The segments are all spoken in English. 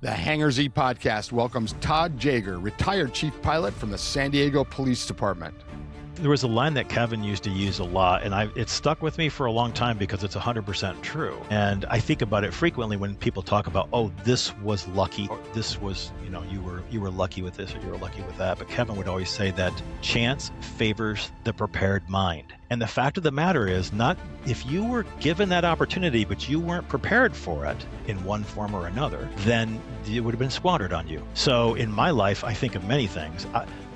The Hangar Z Podcast welcomes Todd Jager, retired chief pilot from the San Diego Police Department. There was a line that Kevin used to use a lot, and it stuck with me for a long time because it's 100% true. And I think about it frequently when people talk about, oh, this was lucky, or this was, you were lucky with this, or you were lucky with that. But Kevin would always say that chance favors the prepared mind. And the fact of the matter is, not if you were given that opportunity, but you weren't prepared for it in one form or another, then it would have been squandered on you. So in my life, I think of many things.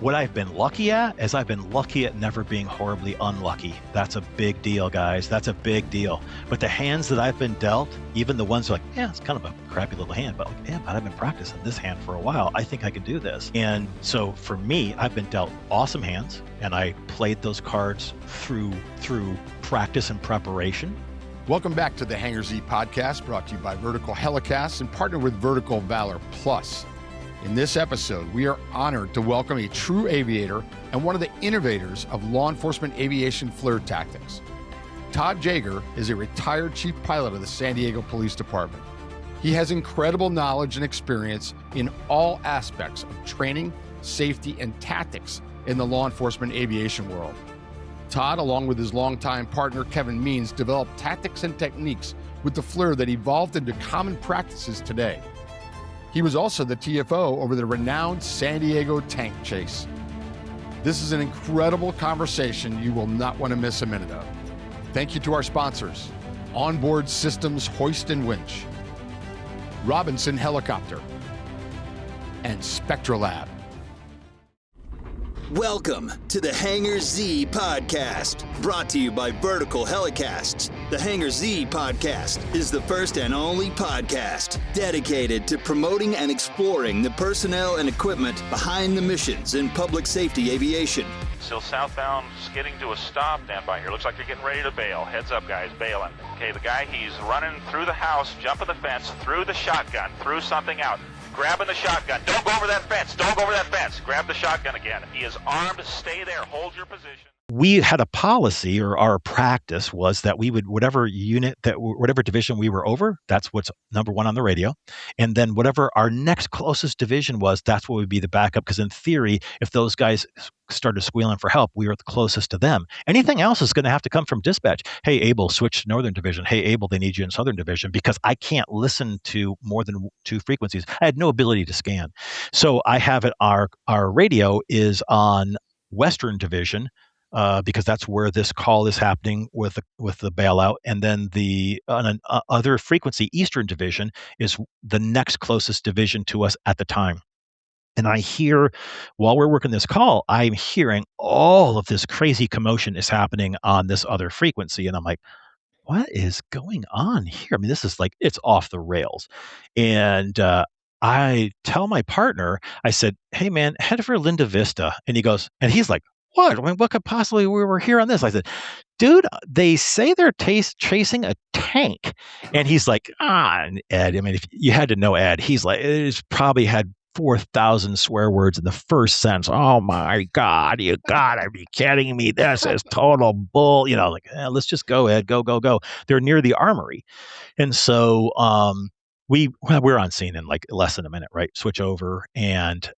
What I've been lucky at is I've been lucky at never being horribly unlucky. That's a big deal, guys. That's a big deal. But the hands that I've been dealt, even the ones like, yeah, it's kind of a crappy little hand, but like, yeah, but I've been practicing this hand for a while. I think I can do this. And so for me, I've been dealt awesome hands, and I played those cards through practice and preparation. Welcome back to the Hangar Z Podcast, brought to you by Vertical HeliCASTS and partnered with Vertical Valor Plus. In this episode, we are honored to welcome a true aviator and one of the innovators of law enforcement aviation FLIR tactics. Todd Jager is a retired chief pilot of the San Diego Police Department. He has incredible knowledge and experience in all aspects of training, safety, and tactics in the law enforcement aviation world. Todd, along with his longtime partner Kevin Means, developed tactics and techniques with the FLIR that evolved into common practices today. He was also the TFO over the renowned San Diego tank chase. This is an incredible conversation you will not want to miss a minute of. Thank you to our sponsors, Onboard Systems Hoist and Winch, Robinson Helicopter, and Spectralab. Welcome to the Hangar Z Podcast, brought to you by Vertical HeliCASTS. The Hangar Z Podcast is the first and only podcast dedicated to promoting and exploring the personnel and equipment behind the missions in public safety aviation. Still southbound, skidding to a stop. Stand by here. Looks like you're getting ready to bail. Heads up, guys, bailing. Okay, the guy, he's running through the house, jumping the fence, through the shotgun, through something out. Grabbing the shotgun. Don't go over that fence. Don't go over that fence. Grab the shotgun again. He is armed. Stay there. Hold your position. We had a policy, or our practice was that we would, whatever division we were over, that's what's number one on the radio. And then whatever our next closest division was, that's what would be the backup. Because in theory, if those guys started squealing for help, we were the closest to them. Anything else is going to have to come from dispatch. Hey, Able, switch to Northern Division. Hey, Able, they need you in Southern Division, because I can't listen to more than two frequencies. I had no ability to scan. So I have it, our radio is on Western Division, because that's where this call is happening with the bailout. And then the other frequency, Eastern Division, is the next closest division to us at the time. And I hear, while we're working this call, I'm hearing all of this crazy commotion is happening on this other frequency. And I'm like, what is going on here? I mean, this is like, it's off the rails. And I tell my partner, I said, hey man, head for Linda Vista. And he's like, what? I mean, what could possibly, we were here on this? I said, dude, they say they're chasing a tank. And he's like, and Ed, I mean, if you had to know Ed, he's like, it's probably had 4,000 swear words in the first sentence. Oh my God, you gotta be kidding me. This is total bull. Let's just go, Ed, go. They're near the armory. And so we're on scene in like less than a minute, right? Switch over and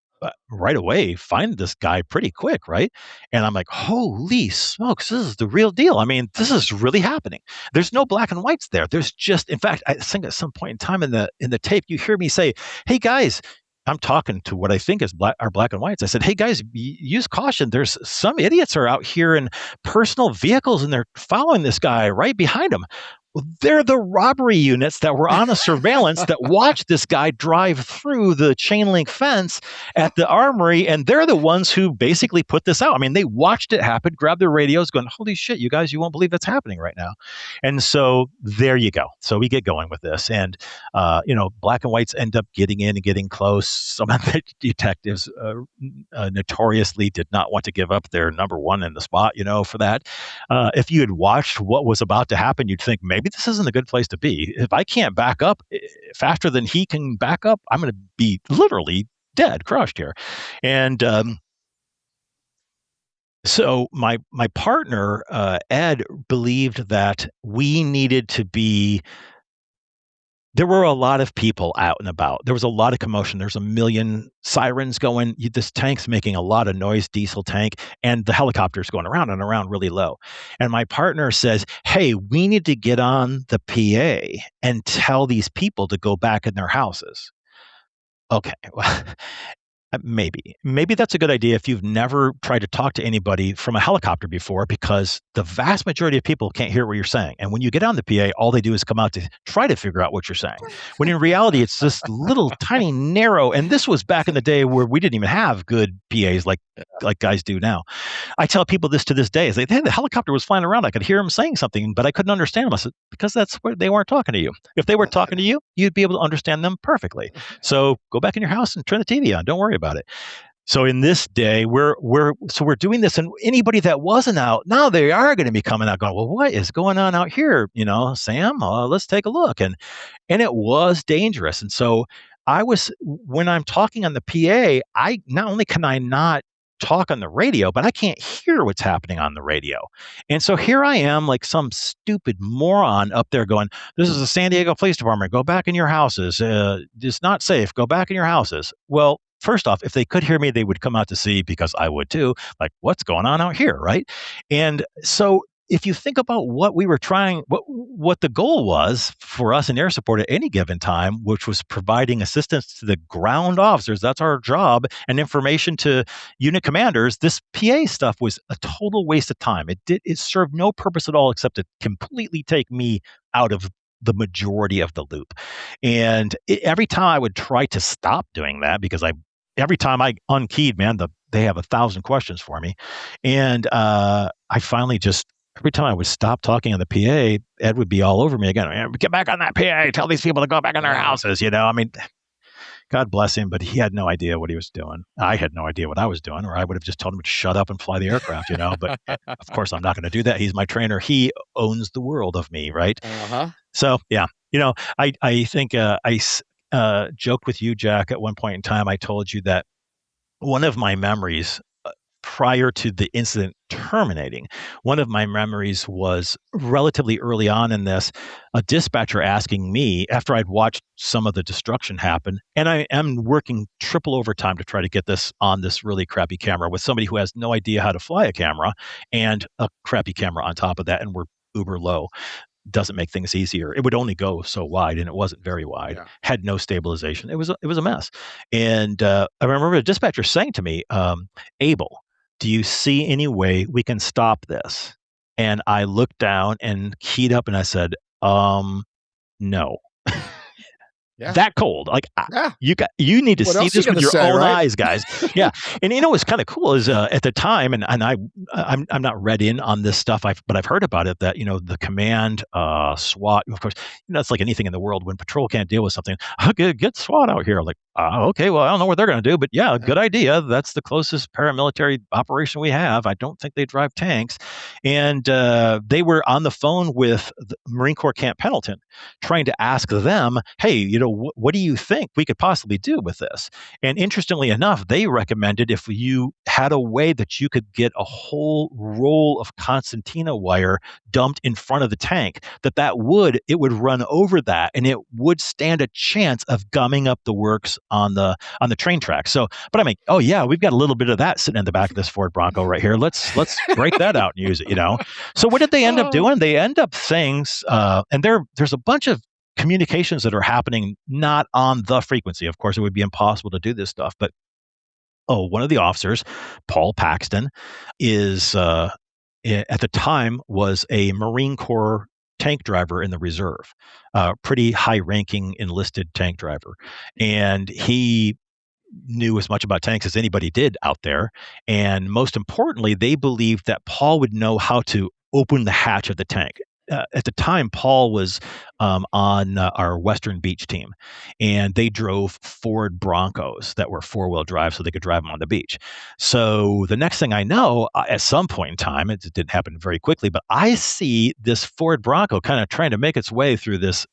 right away find this guy pretty quick, right? And I'm like, holy smokes, this is the real deal. I mean, this is really happening. There's no black and whites there. There's just, in fact, I think at some point in time in the tape, you hear me say, hey guys, I'm talking to what I think is our black and whites. I said, hey guys, use caution. There's some idiots are out here in personal vehicles and they're following this guy right behind him. They're the robbery units that were on a surveillance that watched this guy drive through the chain link fence at the armory, and they're the ones who basically put this out. I mean, they watched it happen, grabbed their radios, going, holy shit, you guys, you won't believe that's happening right now. And so there you go. So we get going with this, and black and whites end up getting in and getting close. Some of the detectives notoriously did not want to give up their number one in the spot, for that. If you had watched what was about to happen, you'd think maybe this isn't a good place to be. If I can't back up faster than he can back up, I'm going to be literally dead, crushed here. And so my partner, Ed, believed that we needed to be there were a lot of people out and about. There was a lot of commotion. There's a million sirens going. This tank's making a lot of noise, diesel tank, and the helicopter's going around and around really low. And my partner says, hey, we need to get on the PA and tell these people to go back in their houses. Okay, well, maybe that's a good idea if you've never tried to talk to anybody from a helicopter before, because the vast majority of people can't hear what you're saying. And when you get on the PA, all they do is come out to try to figure out what you're saying. When in reality, it's this little tiny narrow. And this was back in the day where we didn't even have good PAs like guys do now. I tell people this to this day. It's like, hey, the helicopter was flying around. I could hear them saying something, but I couldn't understand them. I said, because that's where they weren't talking to you. If they were talking to you, you'd be able to understand them perfectly. So go back in your house and turn the TV on. Don't worry about it. So in this day, we're doing this, and anybody that wasn't out, now they are going to be coming out going, well, what is going on out here? Sam, let's take a look. And it was dangerous. And so when I'm talking on the PA, not only can I not talk on the radio, but I can't hear what's happening on the radio. And so here I am, like some stupid moron up there going, this is the San Diego Police Department. Go back in your houses. It's not safe. Go back in your houses. Well, first off, if they could hear me, they would come out to see, because I would too, like, what's going on out here, right? And so if you think about what we were trying, what the goal was for us in air support at any given time, which was providing assistance to the ground officers, that's our job, and information to unit commanders, this PA stuff was a total waste of time. It served no purpose at all except to completely take me out of the majority of the loop. And every time I would try to stop doing that, because every time I unkeyed, man, they have 1,000 questions for me. And I finally every time I would stop talking on the PA, Ed would be all over me again. Get back on that PA. Tell these people to go back in their houses. I mean, God bless him, but he had no idea what he was doing. I had no idea what I was doing, or I would have just told him to shut up and fly the aircraft, But of course, I'm not going to do that. He's my trainer. He owns the world of me, right? Uh-huh. So, yeah, I think I joked with you, Jack, at one point in time. I told you that one of my memories prior to the incident terminating, one of my memories was relatively early on in this, a dispatcher asking me, after I'd watched some of the destruction happen, and I am working triple overtime to try to get this on this really crappy camera with somebody who has no idea how to fly a camera, and a crappy camera on top of that, and we're uber low. Doesn't make things easier. It would only go so wide, and it wasn't very wide. Yeah. Had no stabilization. It was a mess. And I remember the dispatcher saying to me, Abel, do you see any way we can stop this? And I looked down and keyed up, and I said, no. Yeah. That cold. Like, you need to see this with your own eyes, guys. Yeah. And what's kind of cool is at the time, and I'm not read in on this stuff, but I've heard about it, that the command, SWAT, of course, it's like anything in the world. When patrol can't deal with something, get SWAT out here. Like, okay, well, I don't know what they're going to do, but yeah, good idea. That's the closest paramilitary operation we have. I don't think they drive tanks. And they were on the phone with the Marine Corps Camp Pendleton, trying to ask them, hey, what do you think we could possibly do with this? And interestingly enough, they recommended if you had a way that you could get a whole roll of concertina wire dumped in front of the tank, it would run over that, and it would stand a chance of gumming up the works on the train track. So, but I mean, oh yeah, we've got a little bit of that sitting in the back of this Ford Bronco right here. Let's break that out and use it. So what did they end up doing? They end up saying, and there's a bunch of communications that are happening not on the frequency. Of course, it would be impossible to do this stuff, but one of the officers, Paul Paxton, is at the time was a Marine Corps tank driver in the reserve, pretty high-ranking enlisted tank driver, and he knew as much about tanks as anybody did out there. And most importantly, they believed that Paul would know how to open the hatch of the tank. At the time, Paul was on our Western Beach team, and they drove Ford Broncos that were four-wheel drive so they could drive them on the beach. So the next thing I know, at some point in time, it didn't happen very quickly, but I see this Ford Bronco kind of trying to make its way through this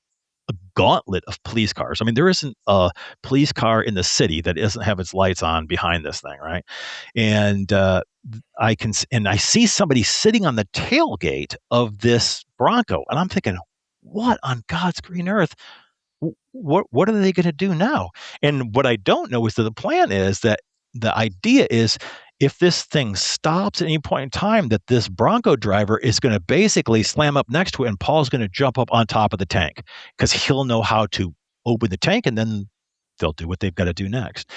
gauntlet of police cars. I mean, there isn't a police car in the city that doesn't have its lights on behind this thing, right? And I see somebody sitting on the tailgate of this Bronco, and I'm thinking, what on God's green earth what are they going to do now? And what I don't know is that the plan is that the idea is if this thing stops at any point in time, that this Bronco driver is going to basically slam up next to it, and Paul's going to jump up on top of the tank because he'll know how to open the tank, and then they'll do what they've got to do next.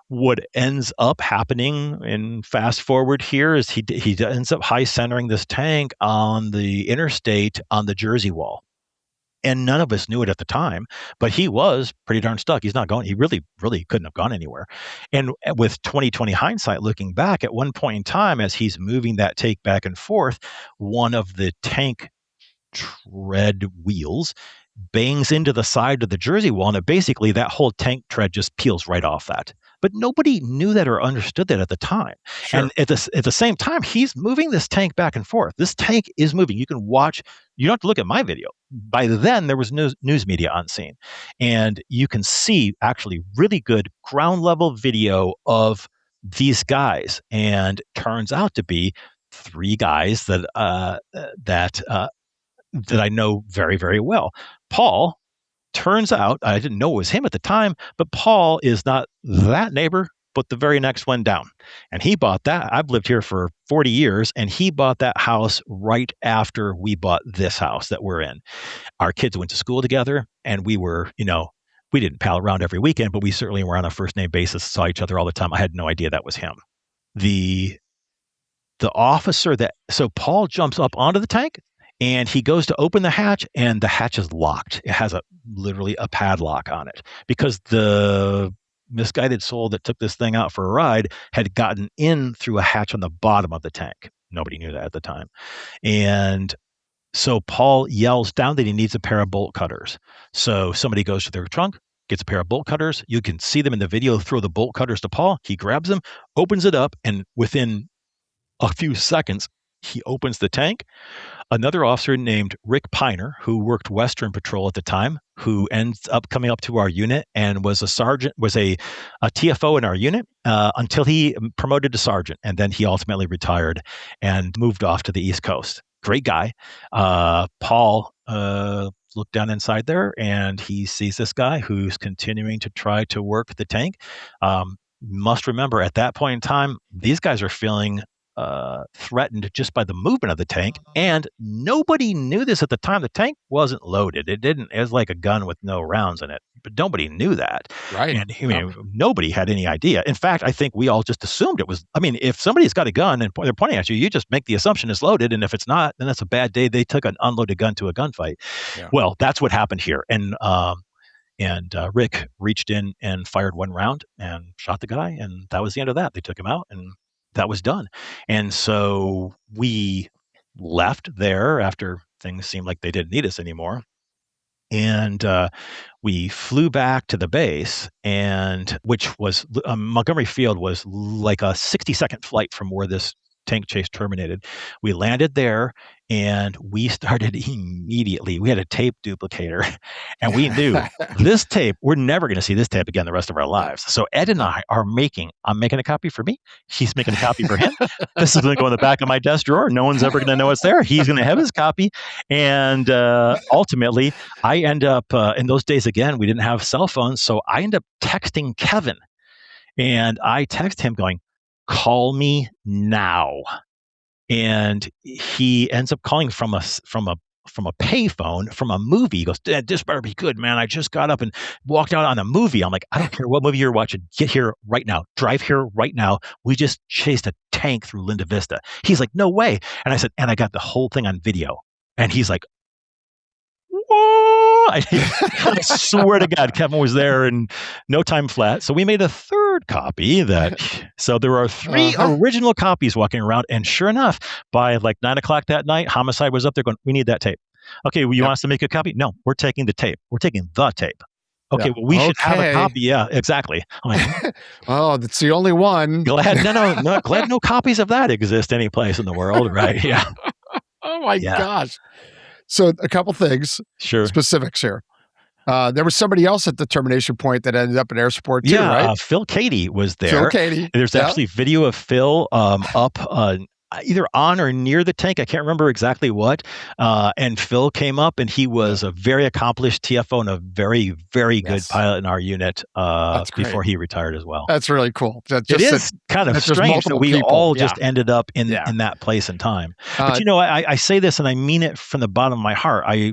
What ends up happening, and fast forward here, is he ends up high centering this tank on the interstate on the Jersey wall. And none of us knew it at the time, but he was pretty darn stuck. He's not going. He really, really couldn't have gone anywhere. And with 2020 hindsight, looking back, at one point in time, as he's moving that tank back and forth, one of the tank tread wheels bangs into the side of the Jersey wall, and basically that whole tank tread just peels right off that. But nobody knew that or understood that at the time. Sure. And at the same time, he's moving this tank back and forth. This tank is moving. You can watch. You don't have to look at my video. By then, there was news media on scene. And you can see actually really good ground level video of these guys. And turns out to be 3 guys that I know very, very well. Paul, turns out, I didn't know it was him at the time, but Paul is not that neighbor, but the very next one down. And he bought that. I've lived here for 40 years, and he bought that house right after we bought this house that we're in. Our kids went to school together, and we were, we didn't pal around every weekend, but we certainly were on a first name basis, saw each other all the time. I had no idea that was him. The officer so Paul jumps up onto the tank, and he goes to open the hatch, and the hatch is locked. It has literally a padlock on it because the misguided soul that took this thing out for a ride had gotten in through a hatch on the bottom of the tank. Nobody knew that at the time. And so Paul yells down that he needs a pair of bolt cutters. So somebody goes to their trunk, gets a pair of bolt cutters. You can see them in the video throw the bolt cutters to Paul. He grabs them, opens it up, and within a few seconds, he opens the tank. Another officer named Rick Piner, who worked Western Patrol at the time, who ends up coming up to our unit and was a sergeant, was a TFO in our unit until he promoted to sergeant. And then he ultimately retired and moved off to the East Coast. Great guy. Paul looked down inside there, and he sees this guy who's continuing to try to work the tank. Must remember, at that point in time, these guys are feeling threatened just by the movement of the tank, and nobody knew this at the time. The tank wasn't loaded. It was like a gun with no rounds in it, but nobody knew that. Right. And nobody had any idea. In fact, I think we all just assumed it was. I mean, if somebody's got a gun and they're pointing at you, you just make the assumption it's loaded, and if it's not, then that's a bad day. They took an unloaded gun to a gunfight. Yeah. Well, that's what happened here, and Rick reached in and fired one round and shot the guy, and that was the end of that. They took him out, and that was done. And so we left there after things seemed like they didn't need us anymore. And we flew back to the base, and which was Montgomery Field was like a 60-second flight from where this tank chase terminated. We landed there, and we started immediately. We had a tape duplicator, and we knew this tape, we're never going to see this tape again the rest of our lives. So Ed and I are I'm making a copy for me. He's making a copy for him. This is going to go in the back of my desk drawer. No one's ever going to know it's there. He's going to have his copy. And ultimately, I end up, in those days, again, we didn't have cell phones. So I end up texting Kevin, and I text him going, "Call me now." And he ends up calling from a payphone from a movie. He goes, "Dad, this better be good, man. I just got up and walked out on a movie." I'm like, "I don't care what movie you're watching. Get here right now. Drive here right now. We just chased a tank through Linda Vista." He's like, "No way." And I said, "And I got the whole thing on video." And he's like, "Whoa!" I swear to God, Kevin was there in no time flat. So we made a third copy so there are 3 original copies walking around. And sure enough, by like 9:00 that night, Homicide was up there going, "We need that tape." "Okay, well, you want us to make a copy?" "No, we're taking the tape. We're taking the tape." "Okay, well, we should have a copy." "Yeah, exactly." I'm like, "Oh, that's the only one." Glad no copies of that exist any place in the world, right? Yeah. Oh my gosh. So a couple things, sure, specifics here. There was somebody else at the termination point that ended up in air support too, right? Phil Cady was there. Phil Cady. There's actually video of Phil up either on or near the tank. I can't remember exactly what. And Phil came up, and he was a very accomplished TFO and a very, very good pilot in our unit before he retired as well. That's really cool. It is kind of strange that we all just ended up in that place and time. But I say this, and I mean it from the bottom of my heart. I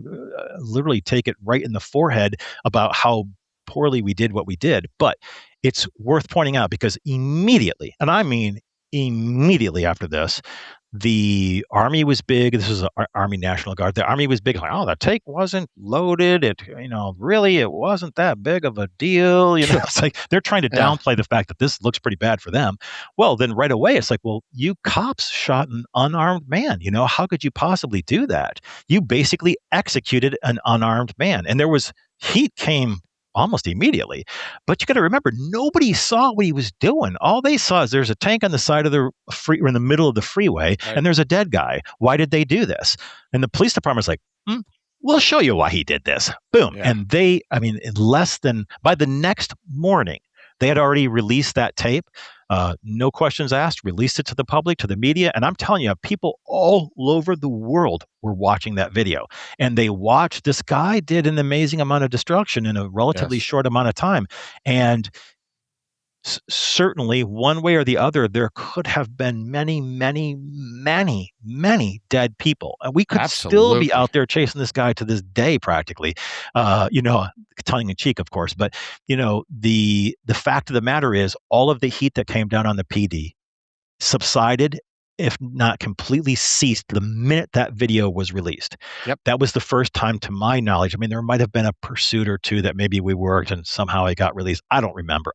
literally take it right in the forehead about how poorly we did what we did. But it's worth pointing out because immediately, and I mean immediately after this, the Army was big. This was Army National Guard. The Army was big. Like, the tank wasn't loaded. It wasn't that big of a deal. It's like they're trying to downplay the fact that this looks pretty bad for them. Well, then right away, it's like, well, you cops shot an unarmed man. How could you possibly do that? You basically executed an unarmed man. And heat came almost immediately. But you got to remember, nobody saw what he was doing. All they saw is there's a tank on the side of the or in the middle of the freeway, and there's a dead guy. Why did they do this? And the police department's like, we'll show you why he did this. Boom. Yeah. And by the next morning, they had already released that tape. No questions asked, released it to the public, to the media. And I'm telling you, people all over the world were watching that video. And they watched this guy did an amazing amount of destruction in a relatively short amount of time. And certainly, one way or the other, there could have been many, many, many, many dead people. And we could still be out there chasing this guy to this day, practically. Tongue in cheek, of course. But, the fact of the matter is all of the heat that came down on the PD subsided, if not completely ceased, the minute that video was released. Yep. That was the first time, to my knowledge. I mean, there might have been a pursuit or two that maybe we worked and somehow it got released. I don't remember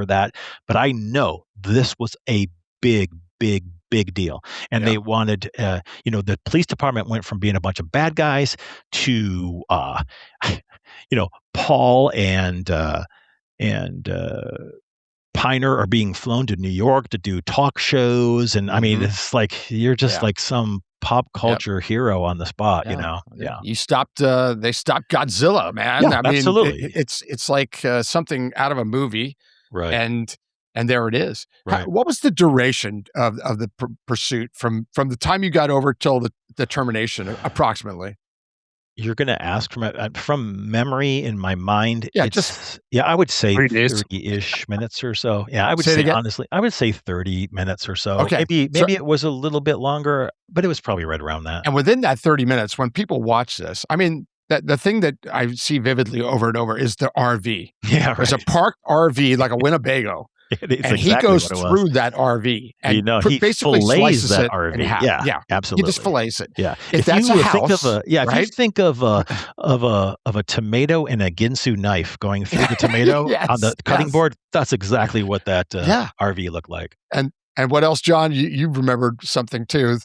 that, but I know this was a big, big, big deal. And they wanted, the police department went from being a bunch of bad guys to, Paul and Piner are being flown to New York to do talk shows. And I mean, it's like, you're just like some pop culture hero on the spot, You stopped, they stopped Godzilla, man. Yeah, I mean, absolutely. It's like something out of a movie. Right. And there it is. Right. What was the duration of the pursuit from the time you got over till the termination, approximately? You're going to ask from memory in my mind. Yeah, I would say 30-ish minutes or so. Yeah, I would say honestly, I would say 30 minutes or so. Okay. Maybe it was a little bit longer, but it was probably right around that. And within that 30 minutes, when people watch this, I mean, the thing that I see vividly over and over is the RV. Yeah, right. There's a parked RV, like a Winnebago. And he goes through that RV and he basically slices that it RV. in half. Yeah, absolutely. He just fillets it. Yeah. If that's a house, if you think of a tomato and a Ginsu knife going through the tomato on the cutting board, that's exactly what that RV looked like. And what else, John? You remembered something too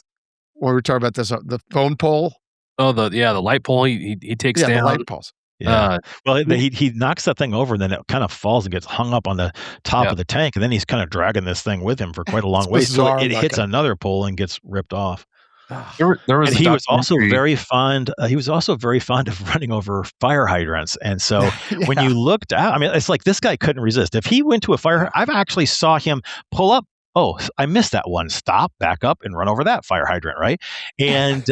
when we were talking about this, the phone pole. Oh, the light pole he takes down. The light poles. Yeah. He knocks that thing over, and then it kind of falls and gets hung up on the top of the tank, and then he's kind of dragging this thing with him for quite a long way. So it hits another pole and gets ripped off. He was also very fond. He was also very fond of running over fire hydrants, and so when you looked out, I mean, it's like this guy couldn't resist. If he went to a fire, I've actually saw him pull up. Oh, I missed that one. Stop, back up, and run over that fire hydrant, right? And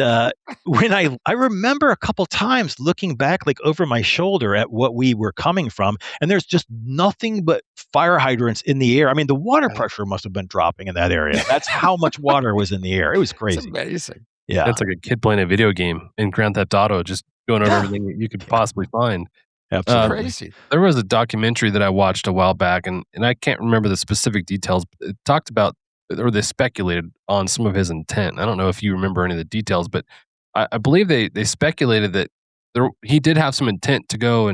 when I remember a couple times looking back, like over my shoulder at what we were coming from, and there's just nothing but fire hydrants in the air. I mean, the water pressure must have been dropping in that area. That's how much water was in the air. It was crazy. It's amazing. Yeah, it's like a kid playing a video game in Grand Theft Auto, just going over everything that you could possibly find. Absolutely. Crazy. There was a documentary that I watched a while back, and I can't remember the specific details, but it talked about, or they speculated on some of his intent. I don't know if you remember any of the details, but I believe they speculated that he did have some intent to go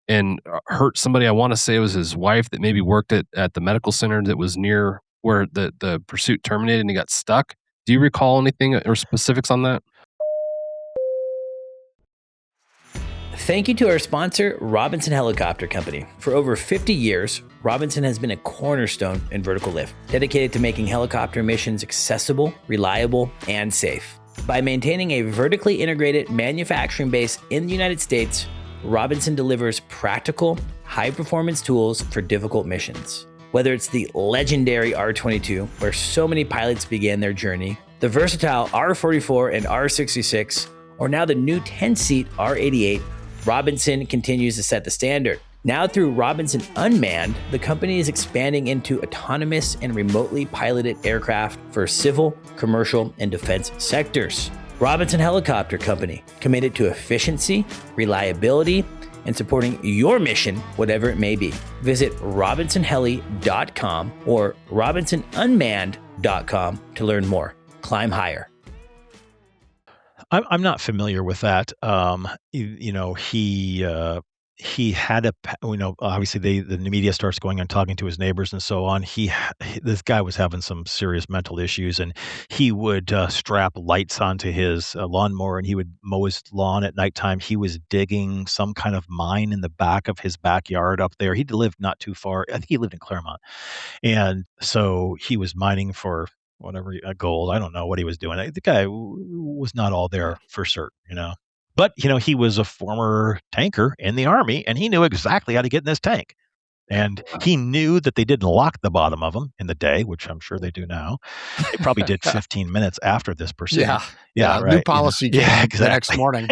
and hurt somebody. I want to say it was his wife that maybe worked at the medical center that was near where the pursuit terminated, and he got stuck. Do you recall anything or specifics on that? Thank you to our sponsor, Robinson Helicopter Company. For over 50 years, Robinson has been a cornerstone in vertical lift, dedicated to making helicopter missions accessible, reliable, and safe. By maintaining a vertically integrated manufacturing base in the United States, Robinson delivers practical, high-performance tools for difficult missions. Whether it's the legendary R-22, where so many pilots began their journey, the versatile R-44 and R-66, or now the new 10-seat R-88, Robinson continues to set the standard. Now through Robinson Unmanned, the company is expanding into autonomous and remotely piloted aircraft for civil, commercial, and defense sectors. Robinson Helicopter Company, committed to efficiency, reliability, and supporting your mission, whatever it may be. Visit robinsonheli.com or robinsonunmanned.com to learn more. Climb higher. I'm not familiar with that. He had obviously the media starts going and talking to his neighbors and so on. This guy was having some serious mental issues, and he would strap lights onto his lawnmower, and he would mow his lawn at nighttime. He was digging some kind of mine in the back of his backyard up there. He lived not too far. I think he lived in Claremont, and so he was mining for whatever gold. I don't know what he was doing. The guy was not all there for certain. But, he was a former tanker in the Army, and he knew exactly how to get in this tank. And he knew that they didn't lock the bottom of them in the day, which I'm sure they do now. They probably did 15 minutes after this pursuit. Yeah, right. New policy came exactly. the next morning.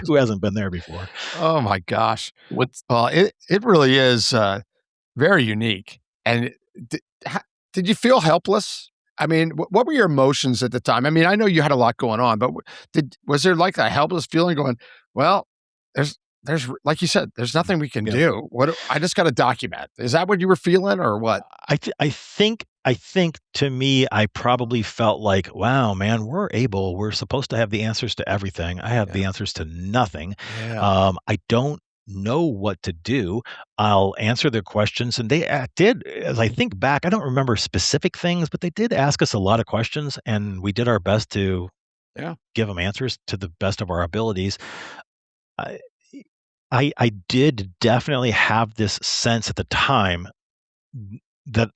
Who hasn't been there before? Oh, my gosh. Well, it really is very unique. And did you feel helpless? I mean, what were your emotions at the time? I mean, I know you had a lot going on, but was there like a helpless feeling going, well, there's like you said, there's nothing we can do. I just got to document. Is that what you were feeling, or what? I think to me, I probably felt like, wow, man, we're supposed to have the answers to everything. I have the answers to nothing. Yeah. I don't know what to do. I'll answer their questions. And they did, as I think back, I don't remember specific things, but they did ask us a lot of questions, and we did our best to give them answers to the best of our abilities. I did definitely have this sense at the time that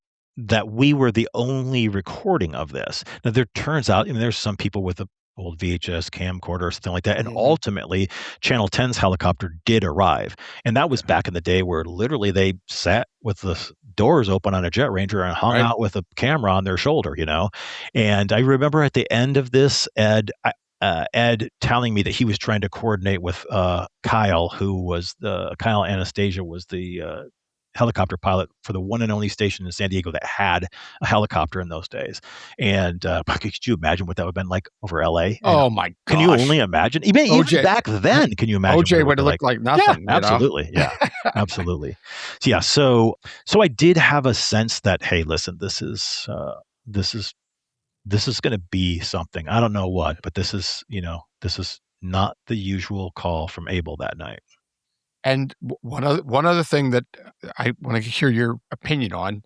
we were the only recording of this. Now, there turns out, there's some people with a old VHS camcorder or something like that. And ultimately, Channel 10's helicopter did arrive. And that was back in the day where literally they sat with the doors open on a Jet Ranger and hung out with a camera on their shoulder, And I remember at the end of this, Ed telling me that he was trying to coordinate with Kyle Anastasia was the helicopter pilot for the one and only station in San Diego that had a helicopter in those days. And could you imagine what that would have been like over LA? Oh my gosh. Can you only imagine? Even back then, can you imagine? OJ would have looked like nothing. Yeah, absolutely. Yeah, absolutely. So I did have a sense that, hey, listen, this is going to be something. I don't know what, but this is not the usual call from Able that night. And one other thing that I want to hear your opinion on,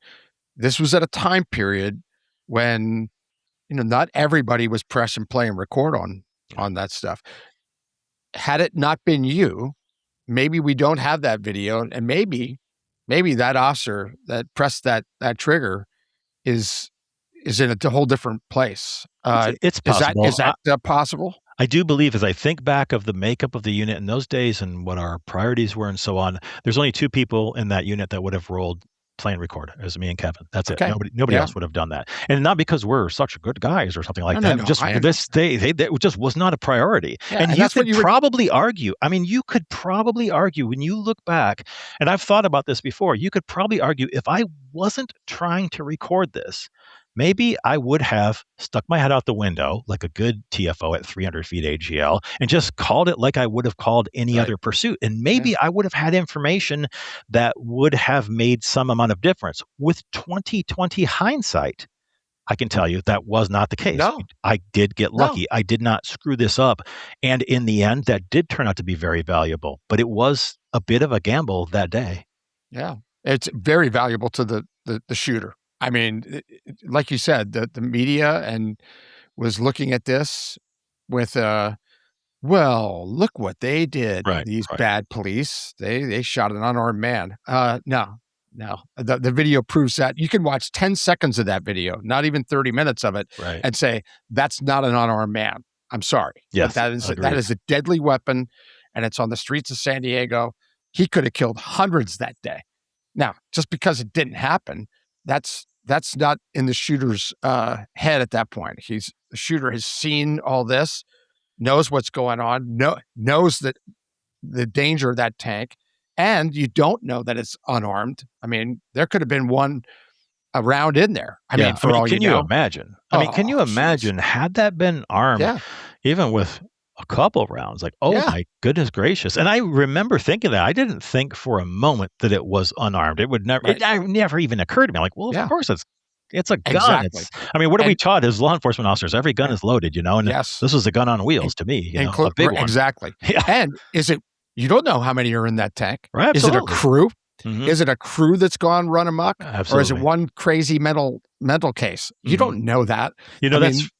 this was at a time period when, not everybody was press and play and record on that stuff. Had it not been you, maybe we don't have that video, and maybe that officer that pressed that trigger is in a whole different place. It's possible. Is that possible? I do believe, as I think back of the makeup of the unit in those days and what our priorities were and so on, there's only two people in that unit that would have rolled play and record. It was me and Kevin. That's it. Nobody else would have done that. And not because we're such good guys or something like that. It just was not a priority. Yeah, and you could probably argue. I mean, you could probably argue when you look back, and I've thought about this before, you could probably argue if I wasn't trying to record this, maybe I would have stuck my head out the window like a good TFO at 300 feet AGL and just called it like I would have called any other pursuit. And maybe I would have had information that would have made some amount of difference. With 2020 hindsight, I can tell you that was not the case. No. I did get lucky. No. I did not screw this up. And in the end, that did turn out to be very valuable. But it was a bit of a gamble that day. Yeah. It's very valuable to the shooter. I mean, like you said, the media and was looking at this with, well, look what they did. These bad police, they shot an unarmed man. No. The video proves that. You can watch 10 seconds of that video, not even 30 minutes of it, and say, that's not an unarmed man. I'm sorry. Yes, but that is a deadly weapon, and it's on the streets of San Diego. He could have killed hundreds that day. Now, just because it didn't happen that's not in the shooter's head at that point. The shooter has seen all this, knows what's going on, knows that the danger of that tank, and you don't know that it's unarmed. I mean, there could have been one around in there. I mean, for all can you know. Imagine? Can you imagine had that been armed, even with a couple rounds? Like, my goodness gracious! And I remember thinking that. I didn't think for a moment that it was unarmed. It would never. It never even occurred to me. Like, well, of course it's a gun. Exactly. What are we taught as law enforcement officers? Every gun is loaded, and this was a gun on wheels to me, a big one. Exactly. Yeah. And you don't know how many are in that tank. Right, is it a crew? Mm-hmm. Is it a crew that's gone run amok? Absolutely. Or is it one crazy mental case? You don't know that.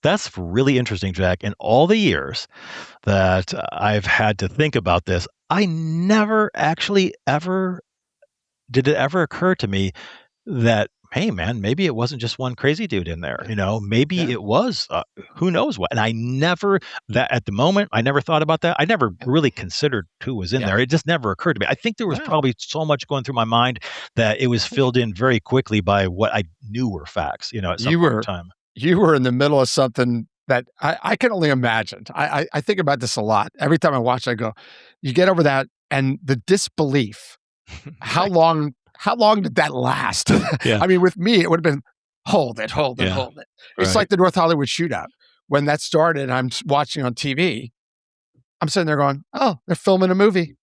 That's really interesting, Jack. In all the years that I've had to think about this, I never actually did it ever occur to me that, hey man, maybe it wasn't just one crazy dude in there. Maybe it was who knows what. And I never at the moment, I never thought about that. I never really considered who was in there. It just never occurred to me. I think there was probably so much going through my mind that it was filled in very quickly by what I knew were facts. At some point in time, you were in the middle of something that I can only imagine. I think about this a lot. Every time I watch, I go, you get over that, and the disbelief. How long did that last? Yeah. I mean, with me, it would have been hold it. It's like the North Hollywood shootout. When that started, I'm watching on TV. I'm sitting there going, oh, they're filming a movie.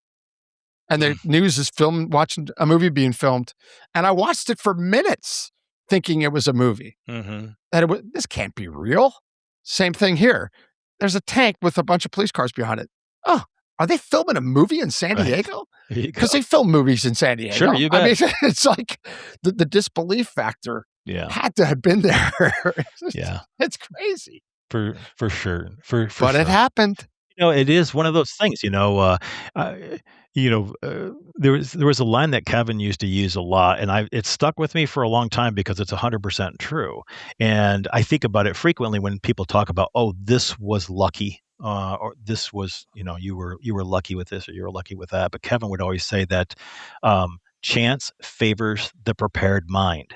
And the news is watching a movie being filmed. And I watched it for minutes thinking it was a movie. Mm-hmm. That this can't be real. Same thing here. There's a tank with a bunch of police cars behind it. Oh, are they filming a movie in San Diego? Because they film movies in San Diego. Sure, you bet. I mean, it's like the disbelief factor had to have been there. It's crazy. For sure. But it happened. It is one of those things. There was a line that Kevin used to use a lot, and it stuck with me for a long time because it's 100% true. And I think about it frequently when people talk about, oh, this was lucky. Or this was, you were lucky with this or you were lucky with that. But Kevin would always say that chance favors the prepared mind.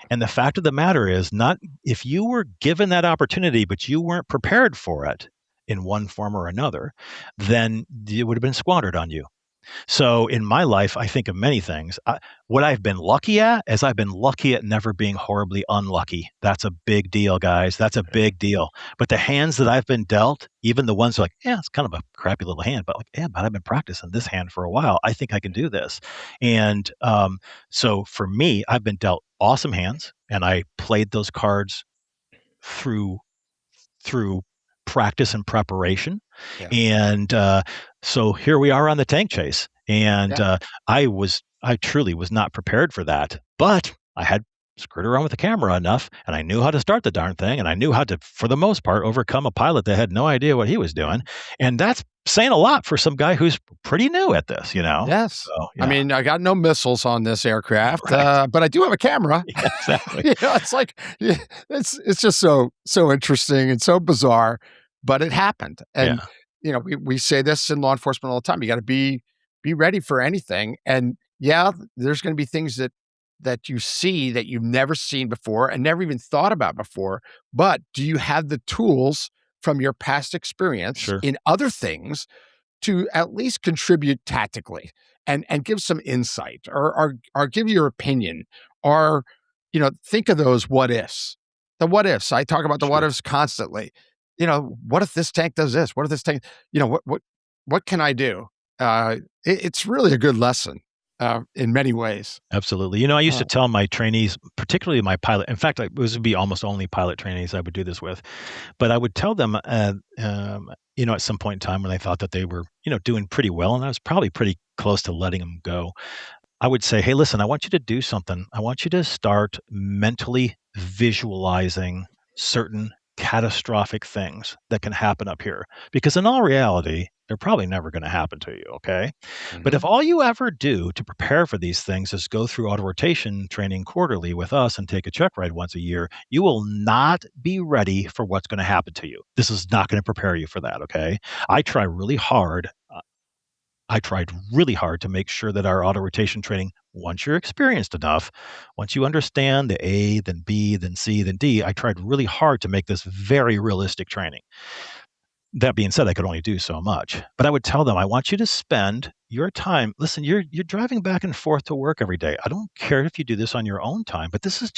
And the fact of the matter is, not if you were given that opportunity, but you weren't prepared for it in one form or another, then it would have been squandered on you. So in my life, I think of many things. What I've been lucky at is I've been lucky at never being horribly unlucky. That's a big deal, guys. That's a big deal. But the hands that I've been dealt, even the ones like, it's kind of a crappy little hand, but but I've been practicing this hand for a while. I think I can do this. And so for me, I've been dealt awesome hands, and I played those cards through practice and preparation. Yeah. And so here we are on the tank chase. And I truly was not prepared for that. But I had screwed around with the camera enough, and I knew how to start the darn thing, and I knew how to, for the most part, overcome a pilot that had no idea what he was doing. And that's saying a lot for some guy who's pretty new at this, Yes. So, I mean, I got no missiles on this aircraft, but I do have a camera. Yeah, exactly. It's like, it's just so interesting and so bizarre, but it happened. And, we say this in law enforcement all the time. You got to be ready for anything. And there's going to be things that you see that you've never seen before and never even thought about before. But do you have the tools from your past experience in other things to at least contribute tactically and give some insight or give your opinion or, think of those what ifs. The what ifs. I talk about the what ifs constantly. What if this tank does this? What if this tank, what can I do? It's really a good lesson. In many ways. Absolutely. I used to tell my trainees, particularly my pilot, in fact, it would be almost only pilot trainees I would do this with, but I would tell them, at some point in time when I thought that they were, doing pretty well, and I was probably pretty close to letting them go, I would say, hey, listen, I want you to do something. I want you to start mentally visualizing certain catastrophic things that can happen up here, because in all reality, they're probably never going to happen to you, okay? Mm-hmm. But if all you ever do to prepare for these things is go through auto rotation training quarterly with us and take a check ride once a year, you will not be ready for what's going to happen to you. This is not going to prepare you for that, okay? I try really hard I tried really hard to make sure that our auto rotation training, once you're experienced enough, once you understand the A, then B, then C, then D, I tried really hard to make this very realistic training. That being said, I could only do so much. But I would tell them, I want you to spend your time. Listen, you're driving back and forth to work every day. I don't care if you do this on your own time, but this is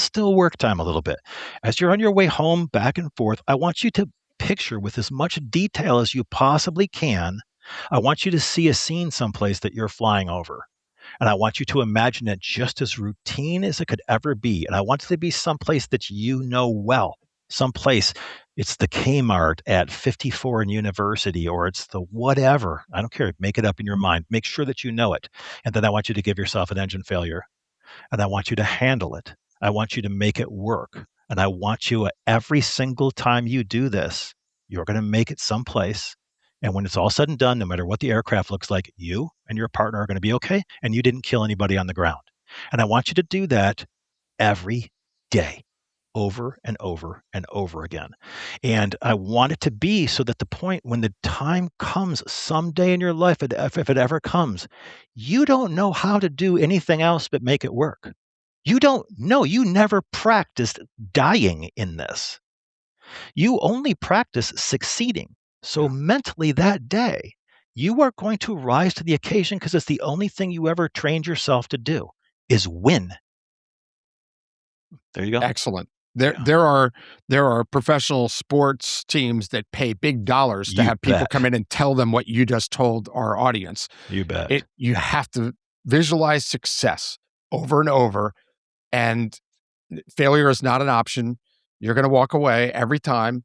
still work time a little bit. As you're on your way home back and forth, I want you to picture with as much detail as you possibly can. I want you to see a scene someplace that you're flying over. And I want you to imagine it just as routine as it could ever be. And I want it to be someplace that you know well. Someplace, it's the Kmart at 54 and University, or it's the whatever. I don't care. Make it up in your mind. Make sure that you know it. And then I want you to give yourself an engine failure. And I want you to handle it. I want you to make it work. And I want you, every single time you do this, you're going to make it someplace. And when it's all said and done, no matter what the aircraft looks like, you and your partner are going to be okay. And you didn't kill anybody on the ground. And I want you to do that every day, over and over and over again. And I want it to be so that the point when the time comes someday in your life, if it ever comes, you don't know how to do anything else but make it work. You don't know. You never practiced dying in this. You only practice succeeding. So mentally that day, you are going to rise to the occasion because it's the only thing you ever trained yourself to do is win. There you go. Excellent. There are professional sports teams that pay big dollars to have people come in and tell them what you just told our audience. You bet. You have to visualize success over and over, and failure is not an option. You're going to walk away every time,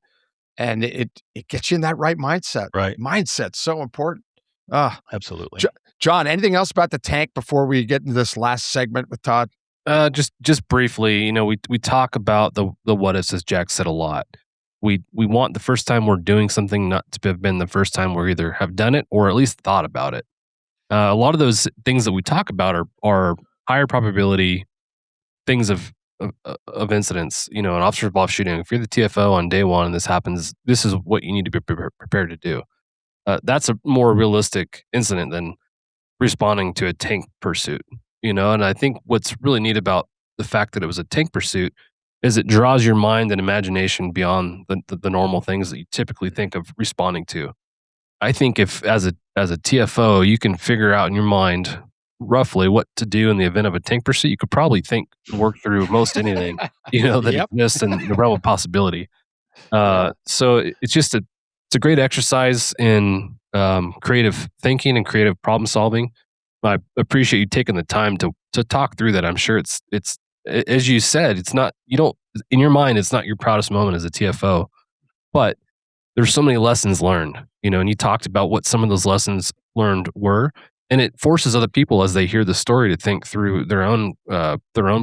and it gets you in that right mindset. Right. Mindset's so important. Absolutely. John, anything else about the tank before we get into this last segment with Todd? Just briefly, we talk about the what ifs, as Jack said a lot. We want the first time we're doing something not to have been the first time we either have done it or at least thought about it. A lot of those things that we talk about are higher probability things of incidents. An officer involved shooting. If you're the TFO on day one and this happens, this is what you need to be prepared to do. That's a more realistic incident than responding to a tank pursuit. And I think what's really neat about the fact that it was a tank pursuit is it draws your mind and imagination beyond the normal things that you typically think of responding to. I think if as a TFO you can figure out in your mind roughly what to do in the event of a tank pursuit, you could probably work through most anything that exists in the realm of possibility. So it's a great exercise in creative thinking and creative problem solving. I appreciate you taking the time to talk through that. I'm sure it's as you said, it's not, in your mind, it's not your proudest moment as a TFO, but there's so many lessons learned, and you talked about what some of those lessons learned were, and it forces other people as they hear the story to think through their own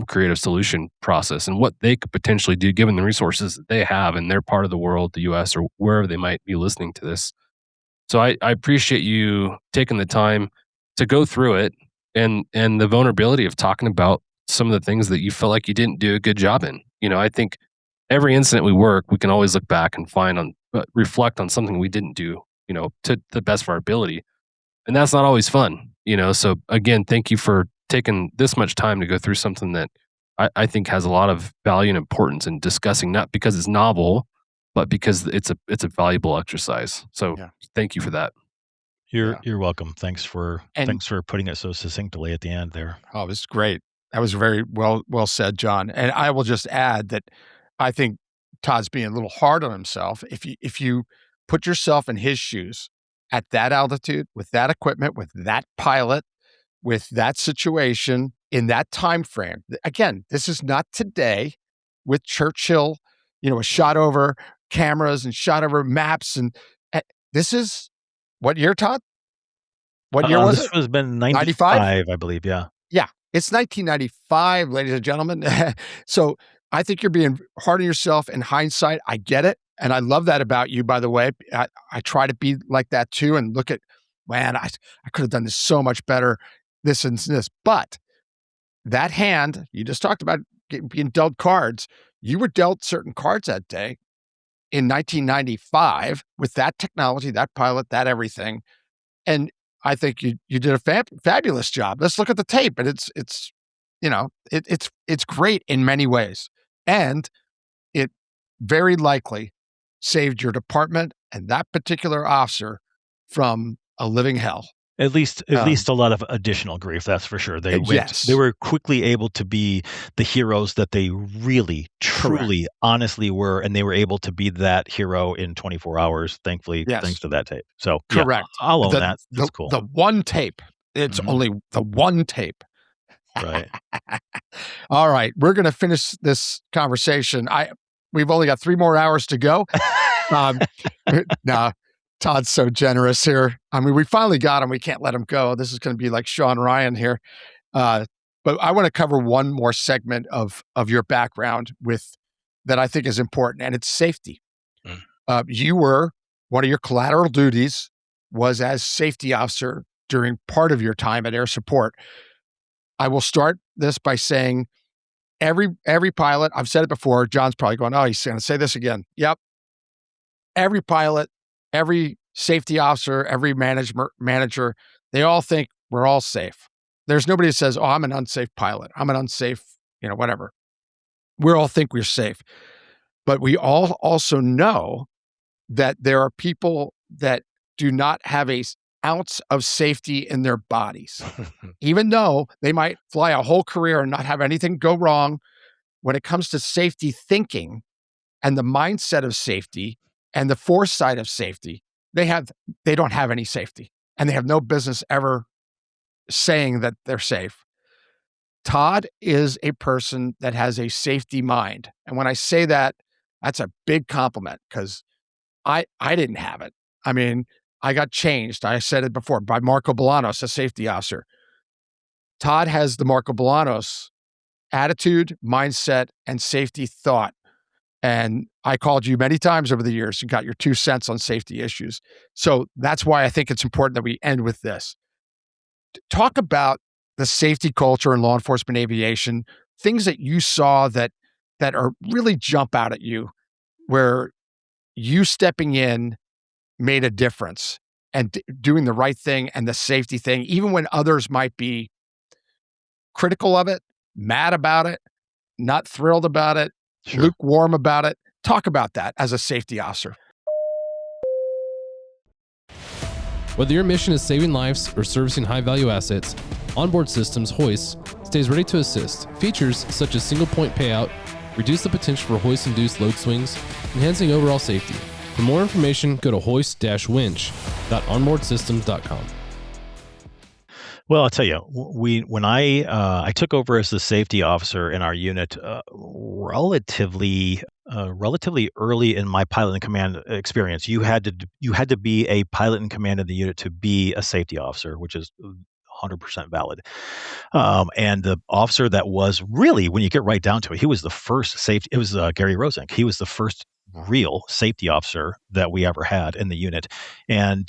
creative solution process and what they could potentially do given the resources that they have in their part of the world, the US, or wherever they might be listening to this. So I appreciate you taking the time to go through it and the vulnerability of talking about some of the things that you felt like you didn't do a good job in. I think every incident we can always look back and reflect on something we didn't do, to the best of our ability. And that's not always fun, So again, thank you for taking this much time to go through something that I think has a lot of value and importance in discussing, not because it's novel, but because it's a valuable exercise. So thank you for that. You're welcome. Thanks for putting it so succinctly at the end there. Oh, this is great. That was very well said, John. And I will just add that I think Todd's being a little hard on himself. If you put yourself in his shoes at that altitude, with that equipment, with that pilot, with that situation, in that time frame. Again, this is not today with Churchill, a shot over cameras and shot over maps. And this is what year, Todd? What year was it? This was been 95, I believe. Yeah. Yeah. It's 1995, ladies and gentlemen. So I think you're being hard on yourself in hindsight. I get it. And I love that about you, by the way. I try to be like that too and look at, man, I could have done this so much better, this and this. But that hand, you just talked about being dealt cards. You were dealt certain cards that day in 1995 with that technology, that pilot, that everything. And I think you did a fabulous job. Let's look at the tape, and it's great in many ways, and it very likely saved your department and that particular officer from a living hell. At least a lot of additional grief, that's for sure. They were quickly able to be the heroes that they really, truly, honestly were, and they were able to be that hero in 24 hours, thankfully, thanks to that tape. So, correct. Yeah, I'll own that. That's cool. The one tape. It's only the one tape. Right. All right. We're going to finish this conversation. We've only got 3 more hours to go. Now, Todd's so generous here. I mean, we finally got him. We can't let him go. This is going to be like Sean Ryan here. But I want to cover one more segment of your background that I think is important, and it's safety. You were, one of your collateral duties was as safety officer during part of your time at Air Support. I will start this by saying every pilot, I've said it before, John's probably going, oh, he's going to say this again. Yep. Every pilot, every safety officer, every manager, they all think we're all safe. There's nobody that says, oh, I'm an unsafe pilot. I'm an unsafe, whatever. We all think we're safe. But we all also know that there are people that do not have an ounce of safety in their bodies. Even though they might fly a whole career and not have anything go wrong, when it comes to safety thinking and the mindset of safety and the foresight of safety, they don't have any safety, and they have no business ever saying that they're safe. Todd is a person that has a safety mind. And when I say that, that's a big compliment, because I didn't have it. I mean, I got changed. I said it before, by Marco Bolanos, a safety officer. Todd has the Marco Bolanos attitude, mindset, and safety thought. And I called you many times over the years and got your 2 cents on safety issues. So that's why I think it's important that we end with this. Talk about the safety culture in law enforcement aviation, things that you saw that are really jump out at you, where you stepping in made a difference and doing the right thing and the safety thing, even when others might be critical of it, mad about it, not thrilled about it, lukewarm about it. Talk about that as a safety officer. Whether your mission is saving lives or servicing high-value assets, Onboard Systems Hoist stays ready to assist. Features such as single-point payout reduce the potential for hoist-induced load swings, enhancing overall safety. For more information, go to hoist-winch.onboardsystems.com. Well, I'll tell you, when I took over as the safety officer in our unit, relatively early in my pilot in command experience, you had to be a pilot in command of the unit to be a safety officer, which is 100% valid. And the officer that was really, when you get right down to it, he was the first safety. It was Gary Rosink. He was the first real safety officer that we ever had in the unit. And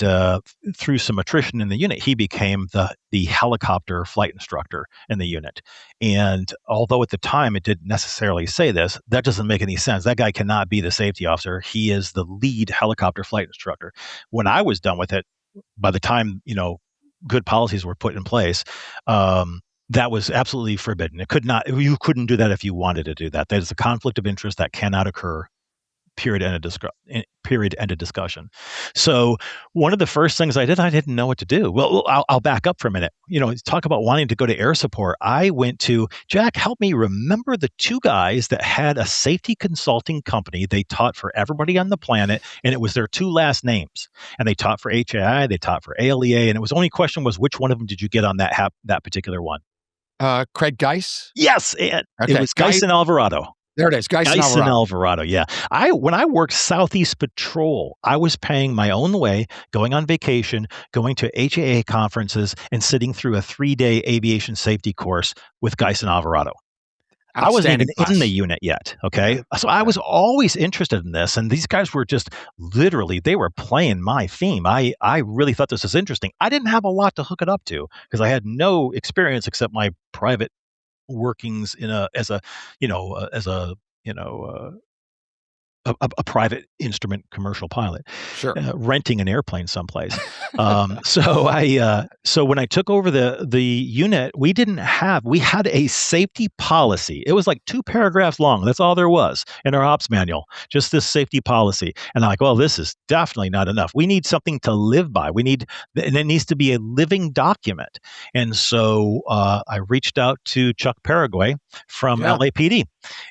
through some attrition in the unit, he became the helicopter flight instructor in the unit. And although at the time it didn't necessarily say this, that doesn't make any sense. That guy cannot be the safety officer. He is the lead helicopter flight instructor. When I was done with it, by the time, good policies were put in place, that was absolutely forbidden. You couldn't do that if you wanted to do that. That is a conflict of interest that cannot occur. Period. End of discussion. So one of the first things I didn't know what to do. Well, I'll back up for a minute. Talk about wanting to go to air support. I went to Jack. Help me remember the 2 guys that had a safety consulting company. They taught for everybody on the planet, and it was their 2 last names. And they taught for HAI, they taught for ALEA, and it was only question was which one of them did you get on that particular one? Craig Geis. Yes, it was Geis and Alvarado. There it is, Geis and Alvarado. Yeah, when I worked Southeast Patrol, I was paying my own way, going on vacation, going to HAA conferences, and sitting through a 3-day aviation safety course with Geis and Alvarado. I wasn't even in the unit yet. Okay, so I was always interested in this, and these guys were just literally they were playing my theme. I really thought this was interesting. I didn't have a lot to hook it up to because I had no experience except my private workings as a a private instrument commercial pilot, Sure. renting an airplane someplace. So when I took over the unit, we had a safety policy. It was like 2 paragraphs long. That's all there was in our ops manual, just this safety policy. And I'm like, well, this is definitely not enough. We need something to live by. And it needs to be a living document. And so I reached out to Chuck Paraguay from LAPD.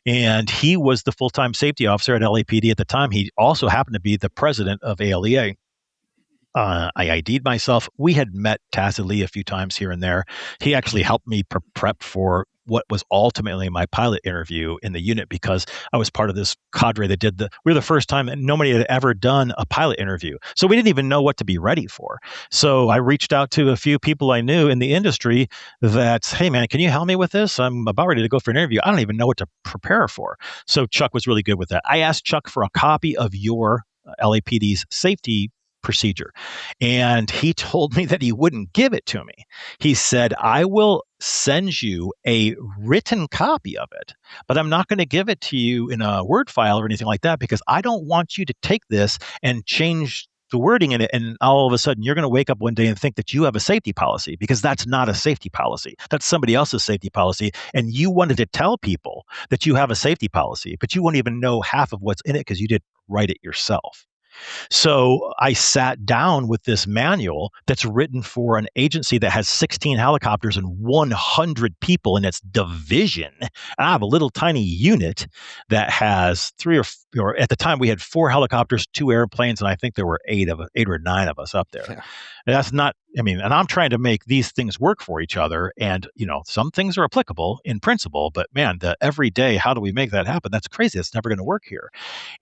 And he was the full-time safety officer at LAPD at the time. He also happened to be the president of ALEA. I ID'd myself. We had met tacitly a few times here and there. He actually helped me prep for what was ultimately my pilot interview in the unit, because I was part of this cadre that we were the first time that nobody had ever done a pilot interview. So we didn't even know what to be ready for. So I reached out to a few people I knew in the industry that, hey man, can you help me with this? I'm about ready to go for an interview. I don't even know what to prepare for. So Chuck was really good with that. I asked Chuck for a copy of your LAPD's safety procedure. And he told me that he wouldn't give it to me. He said, I will send you a written copy of it, but I'm not going to give it to you in a Word file or anything like that, because I don't want you to take this and change the wording in it, and all of a sudden you're going to wake up one day and think that you have a safety policy, because that's not a safety policy. That's somebody else's safety policy. And you wanted to tell people that you have a safety policy, but you won't even know half of what's in it because you didn't write it yourself. So I sat down with this manual that's written for an agency that has 16 helicopters and 100 people in its division. And I have a little tiny unit that has or at the time we had 4 helicopters, 2 airplanes, and I think there were 8 or 9 of us up there. Yeah. And that's not, and I'm trying to make these things work for each other. And, some things are applicable in principle, but man, the everyday, how do we make that happen? That's crazy. That's never going to work here.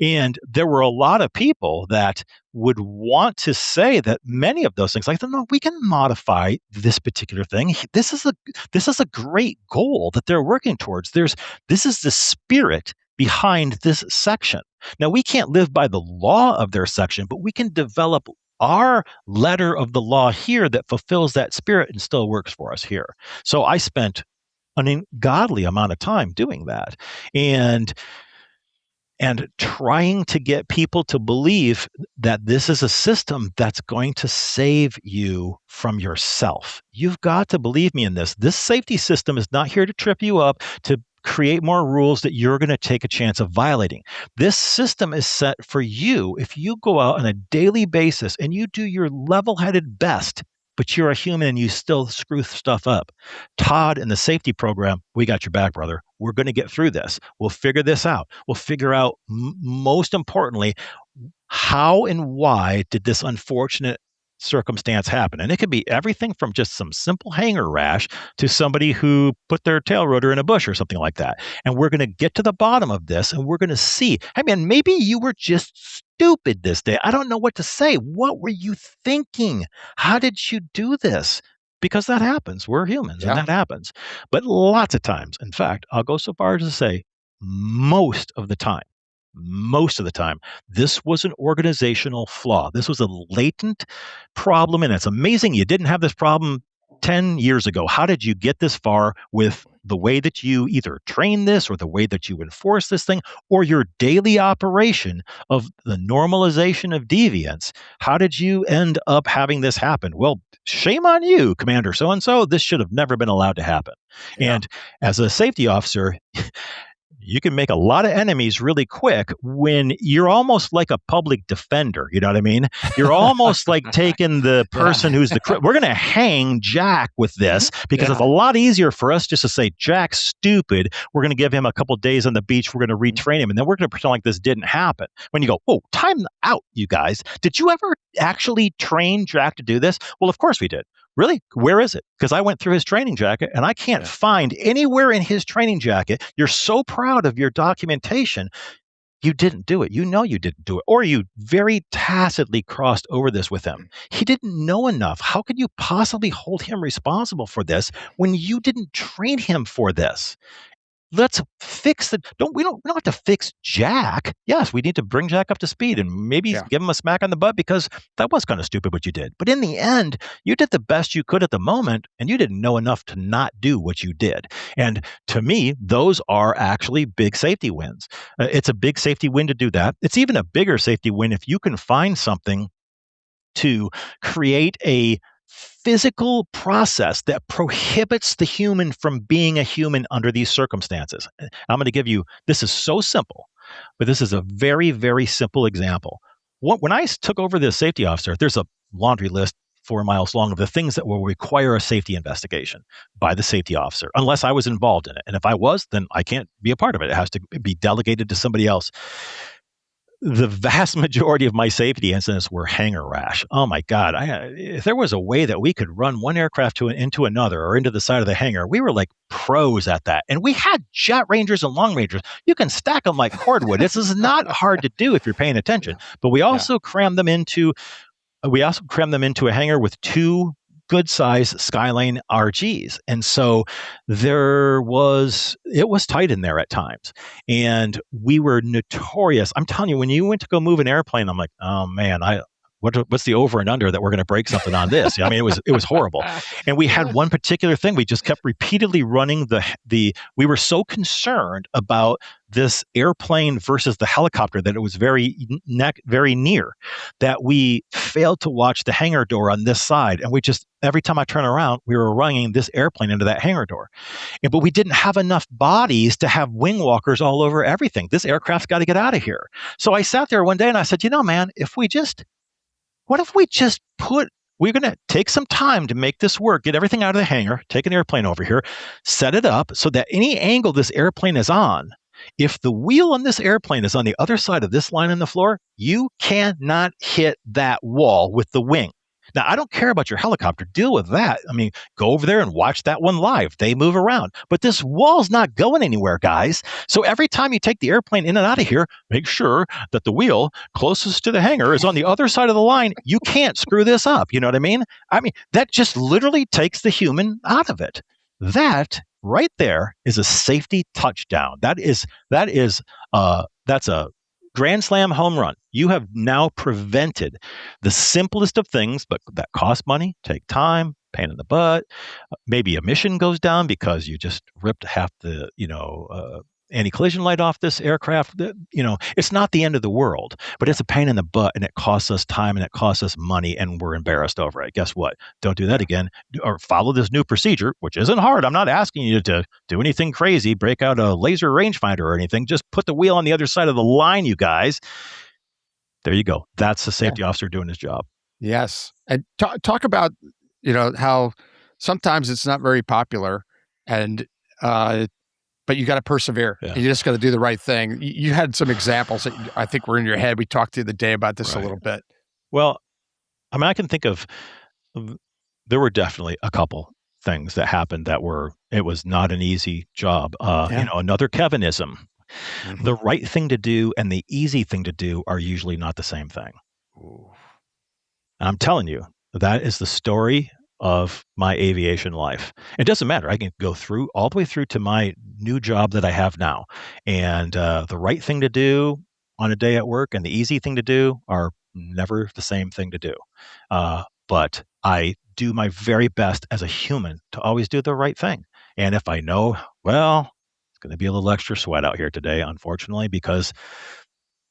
And there were a lot of people that would want to say that many of those things, like, no, we can modify this particular thing. This is a great goal that they're working towards. This is the spirit behind this section. Now, we can't live by the law of their section, but we can develop our letter of the law here that fulfills that spirit and still works for us here. So I spent an ungodly amount of time doing that. And trying to get people to believe that this is a system that's going to save you from yourself. You've got to believe me in this. This safety system is not here to trip you up, to create more rules that you're going to take a chance of violating. This system is set for you if you go out on a daily basis and you do your level-headed best, but you're a human and you still screw stuff up. Todd and the safety program, we got your back, brother. We're going to get through this. We'll figure this out. We'll figure out, most importantly, how and why did this unfortunate circumstance happen. And it could be everything from just some simple hangar rash to somebody who put their tail rotor in a bush or something like that. And we're going to get to the bottom of this, and we're going to see, maybe you were just stupid this day. I don't know what to say. What were you thinking? How did you do this? Because that happens. We're humans, and that happens. But lots of times, in fact, I'll go so far as to say most of the time, this was an organizational flaw. This was a latent problem, and it's amazing you didn't have this problem 10 years ago. How did you get this far with the way that you either train this or the way that you enforce this thing or your daily operation of the normalization of deviance? How did you end up having this happen? Well, shame on you, Commander so-and-so. This should have never been allowed to happen. Yeah. And as a safety officer, you can make a lot of enemies really quick when you're almost like a public defender. You know what I mean? You're almost like taking the person who's we're going to hang Jack with this because it's a lot easier for us just to say, Jack's stupid. We're going to give him a couple of days on the beach. We're going to retrain him. And then we're going to pretend like this didn't happen. When you go, oh, time out, you guys. Did you ever actually train Jack to do this? Well, of course we did. Really? Where is it? Because I went through his training jacket and I can't find anywhere in his training jacket. You're so proud of your documentation. You didn't do it. You know you didn't do it. Or you very tacitly crossed over this with him. He didn't know enough. How could you possibly hold him responsible for this when you didn't train him for this? let's fix we don't have to fix Jack. Yes, we need to bring Jack up to speed and maybe give him a smack on the butt because that was kind of stupid what you did. But in the end, you did the best you could at the moment, and you didn't know enough to not do what you did. And to me, those are actually big safety wins. It's a big safety win to do that. It's even a bigger safety win if you can find something to create a physical process that prohibits the human from being a human under these circumstances. I'm going to give you, this is so simple, but this is a very, very simple example. When I took over the safety officer, there's a laundry list 4 miles long of the things that will require a safety investigation by the safety officer, unless I was involved in it. And if I was, then I can't be a part of it. It has to be delegated to somebody else. The vast majority of my safety incidents were hangar rash. Oh my God. If there was a way that we could run one aircraft into another or into the side of the hangar, we were like pros at that. And we had jet rangers and long rangers. You can stack them like cordwood. This is not hard to do if you're paying attention. But we also crammed them into a hangar with 2 good size Skyline RGs. And so it was tight in there at times. And we were notorious. I'm telling you, when you went to go move an airplane, I'm like, oh man, what's the over and under that we're going to break something on this? I mean, it was horrible. And we had one particular thing. We just kept repeatedly running we were so concerned about this airplane versus the helicopter that it was very near that we failed to watch the hangar door on this side. And every time I turn around, we were running this airplane into that hangar door. But we didn't have enough bodies to have wing walkers all over everything. This aircraft's got to get out of here. So I sat there one day and I said, man, what if we're going to take some time to make this work, get everything out of the hangar, take an airplane over here, set it up so that any angle this airplane is on, if the wheel on this airplane is on the other side of this line in the floor, you cannot hit that wall with the wing. Now, I don't care about your helicopter. Deal with that. I mean, go over there and watch that one live. They move around. But this wall's not going anywhere, guys. So every time you take the airplane in and out of here, make sure that the wheel closest to the hangar is on the other side of the line. You can't screw this up. You know what I mean? That just literally takes the human out of it. That right there is a safety touchdown. That's a grand slam home run. You have now prevented the simplest of things, but that cost money, take time, pain in the butt. Maybe a mission goes down because you just ripped half the, anti-collision light off this aircraft. It's not the end of the world, but it's a pain in the butt, and it costs us time and it costs us money, and we're embarrassed over it. Guess what? Don't do that again, or follow this new procedure, which isn't hard. I'm not asking you to do anything crazy, break out a laser rangefinder or anything. Just put the wheel on the other side of the line, you guys. There you go. That's the safety officer doing his job. Yes. And talk about, how sometimes it's not very popular, and but you got to persevere. Yeah. You just got to do the right thing. You had some examples that I think were in your head. We talked the other day about this a little bit. Well, I can think there were definitely a couple things that happened it was not an easy job. Another Kevinism. Mm-hmm. The right thing to do and the easy thing to do are usually not the same thing. Ooh. I'm telling you, that is the story of my aviation life. It doesn't matter. I can go through all the way through to my new job that I have now. And the right thing to do on a day at work and the easy thing to do are never the same thing to do. But I do my very best as a human to always do the right thing. And if I know, it's going to be a little extra sweat out here today, unfortunately, because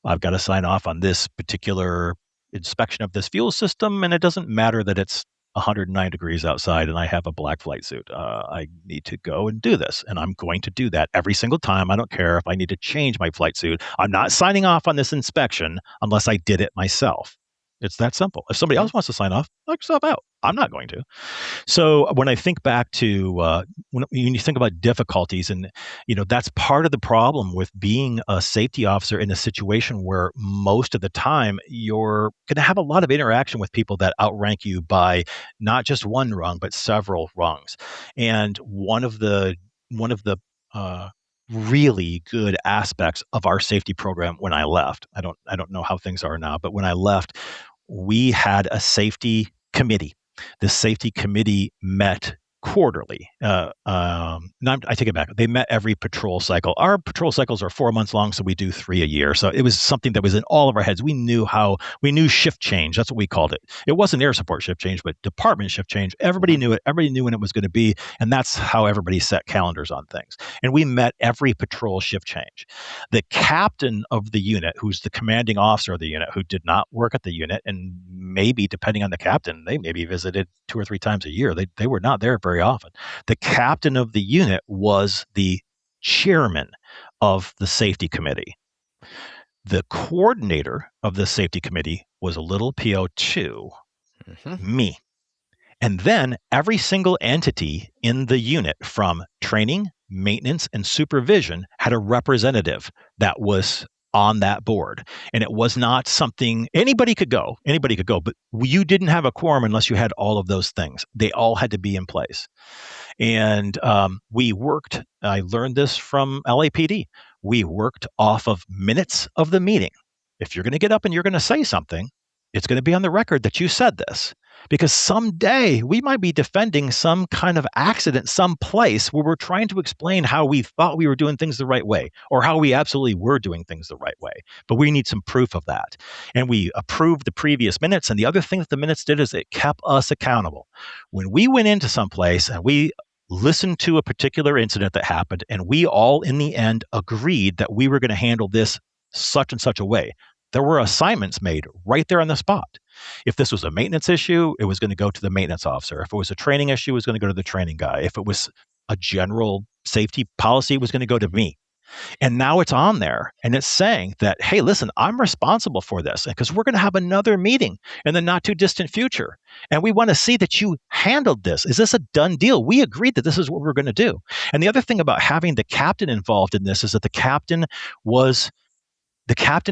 I've got to sign off on this particular inspection of this fuel system, and it doesn't matter that it's 109 degrees outside and I have a black flight suit. I need to go and do this, and I'm going to do that every single time. I don't care if I need to change my flight suit. I'm not signing off on this inspection unless I did it myself. It's that simple. If somebody else wants to sign off, knock yourself out. I'm not going to. So when I think back to when you think about difficulties, and that's part of the problem with being a safety officer in a situation where most of the time you're going to have a lot of interaction with people that outrank you by not just one rung, but several rungs. And one of the really good aspects of our safety program when I left, I don't know how things are now, but when I left, we had a safety committee. The safety committee met quarterly. No, I take it back. They met every patrol cycle. Our patrol cycles are 4 months long, so we do 3 a year. So it was something that was in all of our heads. We knew shift change. That's what we called it. It wasn't air support shift change, but department shift change. Everybody knew it. Everybody knew when it was going to be, and that's how everybody set calendars on things. And we met every patrol shift change. The captain of the unit, who's the commanding officer of the unit, who did not work at the unit, and maybe depending on the captain, they maybe visited 2 or 3 times a year. They were not there very often. The captain of the unit was the chairman of the safety committee. The coordinator of the safety committee was a little PO2, me. And then every single entity in the unit, from training, maintenance, and supervision, had a representative that was on that board. And it was not something anybody could go, but you didn't have a quorum unless you had all of those things. They all had to be in place. And we worked, I learned this from LAPD. We worked off of minutes of the meeting. If you're going to get up and you're going to say something, it's going to be on the record that you said this. Because someday we might be defending some kind of accident someplace where we're trying to explain how we thought we were doing things the right way, or how we absolutely were doing things the right way. But we need some proof of that. And we approved the previous minutes. And the other thing that the minutes did is it kept us accountable. When we went into someplace and we listened to a particular incident that happened, and we all in the end agreed that we were going to handle this such and such a way, there were assignments made right there on the spot. If this was a maintenance issue, it was going to go to the maintenance officer. If it was a training issue, it was going to go to the training guy. If it was a general safety policy, it was going to go to me. And now it's on there, and it's saying that, hey, listen, I'm responsible for this because we're going to have another meeting in the not too distant future. And we want to see that you handled this. Is this a done deal? We agreed that this is what we're going to do. And the other thing about having the captain involved in this is that the captain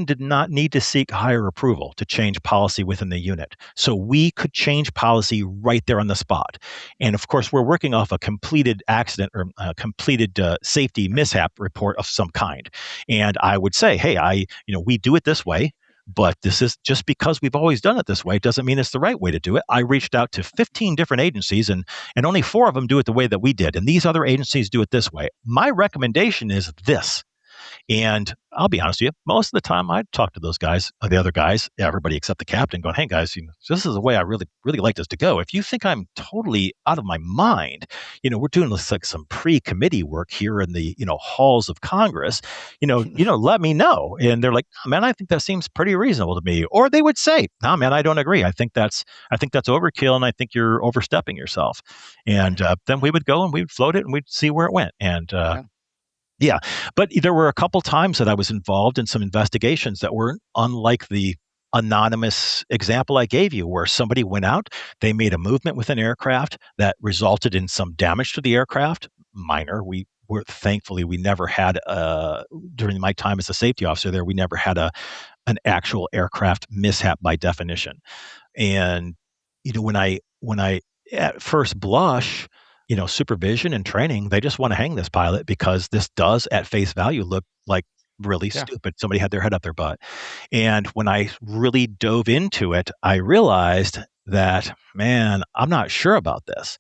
did not need to seek higher approval to change policy within the unit. So we could change policy right there on the spot. And of course, we're working off a completed accident or completed safety mishap report of some kind. And I would say, hey, we do it this way, but this is just because we've always done it this way doesn't mean it's the right way to do it. I reached out to 15 different agencies, and only 4 of them do it the way that we did. And these other agencies do it this way. My recommendation is this. And I'll be honest with you, most of the time I'd talk to those guys, the other guys, everybody except the captain, going, hey guys, this is the way I really, really like this to go. If you think I'm totally out of my mind, we're doing this like some pre-committee work here in the, halls of Congress, let me know. And they're like, oh, man, I think that seems pretty reasonable to me. Or they would say, no, man, I don't agree. I think that's overkill, and I think you're overstepping yourself. And then we would go and we'd float it and we'd see where it went. And, yeah, but there were a couple times that I was involved in some investigations that were unlike the anonymous example I gave you, where somebody went out, they made a movement with an aircraft that resulted in some damage to the aircraft, minor. Thankfully, we never had, during my time as a safety officer there, we never had an actual aircraft mishap by definition. And, when I at first blush, supervision and training, they just want to hang this pilot because this does at face value look like really stupid. Somebody had their head up their butt. And when I really dove into it, I realized that, man, I'm not sure about this.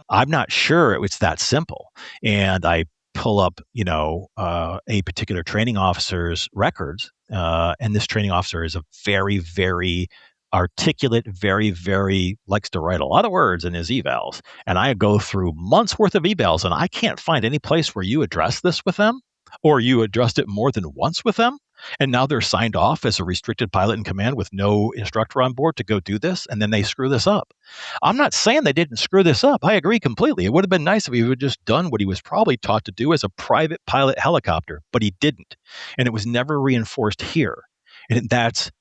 I'm not sure it was that simple. And I pull up, a particular training officer's records. And this training officer is a very, very articulate, very, very likes to write a lot of words in his evals. And I go through months worth of evals, and I can't find any place where you address this with them, or you addressed it more than once with them. And now they're signed off as a restricted pilot in command with no instructor on board to go do this. And then they screw this up. I'm not saying they didn't screw this up. I agree completely. It would have been nice if he would have just done what he was probably taught to do as a private pilot helicopter, but he didn't. And it was never reinforced here. And that's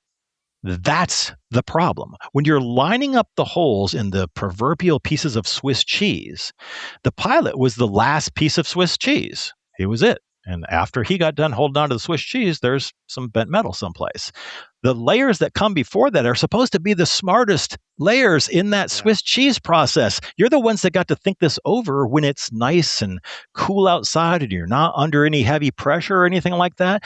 the problem. When you're lining up the holes in the proverbial pieces of Swiss cheese, the pilot was the last piece of Swiss cheese. He was it. And after he got done holding on to the Swiss cheese, there's some bent metal someplace. The layers that come before that are supposed to be the smartest layers in that Swiss cheese process. You're the ones that got to think this over when it's nice and cool outside and you're not under any heavy pressure or anything like that.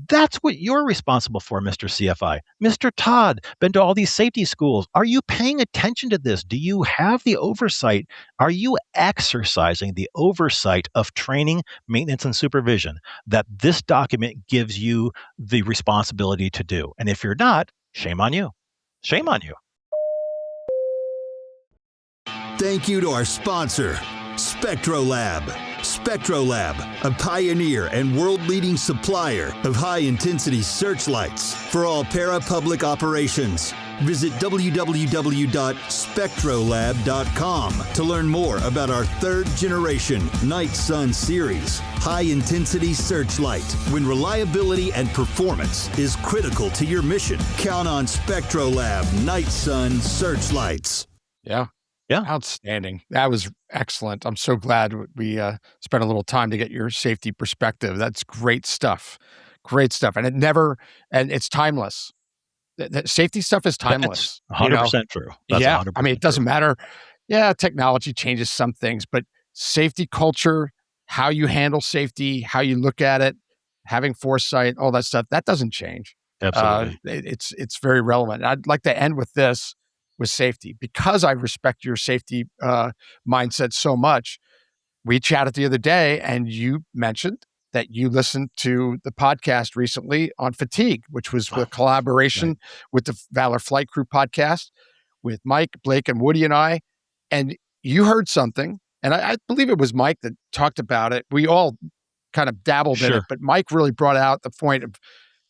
That's what you're responsible for, Mr. CFI. Mr. Todd, been to all these safety schools. Are you paying attention to this? Do you have the oversight? Are you exercising the oversight of training, maintenance, and supervision that this document gives you the responsibility to do? And if you're not, shame on you. Shame on you. Thank you to our sponsor, SpectroLab. SpectroLab, a pioneer and world-leading supplier of high-intensity searchlights for all para-public operations. Visit www.spectrolab.com to learn more about our third-generation Night Sun series high-intensity searchlight. When reliability and performance is critical to your mission, count on SpectroLab Night Sun searchlights. Yeah. Yeah. Outstanding. That was excellent. I'm so glad we spent a little time to get your safety perspective. That's great stuff. Great stuff. And it's timeless. That safety stuff is timeless. That's 100% true. That's yeah. 100% I mean, it doesn't matter. Yeah, technology changes some things, but safety culture, how you handle safety, how you look at it, having foresight, all that stuff, that doesn't change. Absolutely. It's very relevant. I'd like to end with this. With safety, because I respect your safety mindset so much. We chatted the other day and you mentioned that you listened to the podcast recently on fatigue, which was a collaboration with the Valor Flight Crew podcast with Mike, Blake, and Woody and I. And you heard something, and I believe it was Mike that talked about it. We all kind of dabbled in it, but Mike really brought out the point of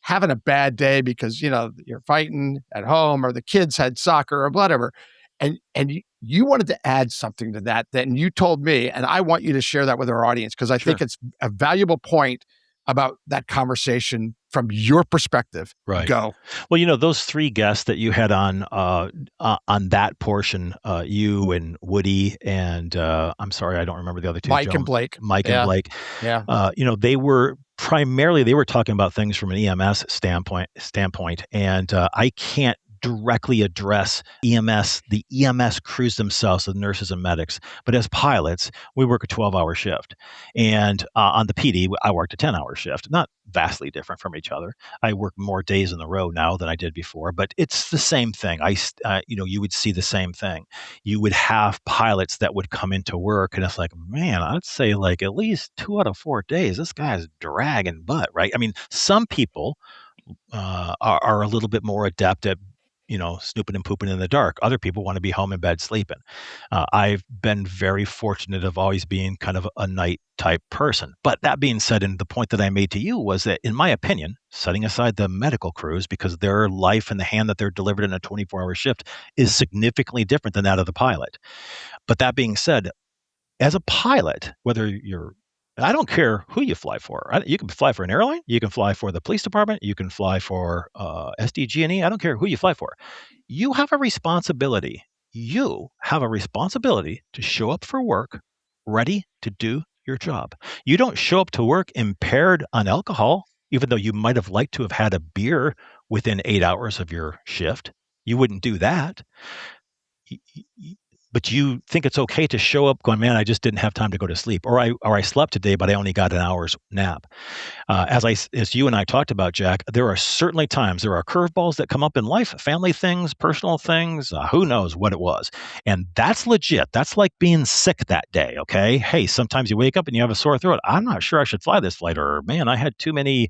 having a bad day because, you're fighting at home or the kids had soccer or whatever. And you wanted to add something to that. Then you told me, and I want you to share that with our audience because I think it's a valuable point about that conversation from your perspective. Right. Go. Well, those three guests that you had on that portion, you and Woody and I'm sorry, I don't remember the other two. Mike and Blake. And Blake. Yeah. They were talking about things from an EMS standpoint, and I can't directly address the EMS crews themselves, the nurses and medics. But as pilots, we work a 12-hour shift. And on the PD, I worked a 10-hour shift. Not vastly different from each other. I work more days in the row now than I did before, but it's the same thing. You would see the same thing. You would have pilots that would come into work and it's like, man, I'd say like at least 2 out of 4 days, this guy's dragging butt, right? I mean, some people are a little bit more adept at snooping and pooping in the dark. Other people want to be home in bed sleeping. I've been very fortunate of always being kind of a night type person. But that being said, and the point that I made to you was that, in my opinion, setting aside the medical crews, because their life in the hand that they're delivered in a 24-hour shift is significantly different than that of the pilot. But that being said, as a pilot, I don't care who you fly for. You can fly for an airline. You can fly for the police department. You can fly for SDG&E. I don't care who you fly for. You have a responsibility. You have a responsibility to show up for work ready to do your job. You don't show up to work impaired on alcohol, even though you might have liked to have had a beer within 8 hours of your shift. You wouldn't do that. But you think it's okay to show up going, man, I just didn't have time to go to sleep, or I slept today, but I only got an hour's nap. As you and I talked about, Jack, there are certainly times, there are curveballs that come up in life, family things, personal things, who knows what it was. And that's legit. That's like being sick that day, okay? Hey, sometimes you wake up and you have a sore throat. I'm not sure I should fly this flight, or man, I had too many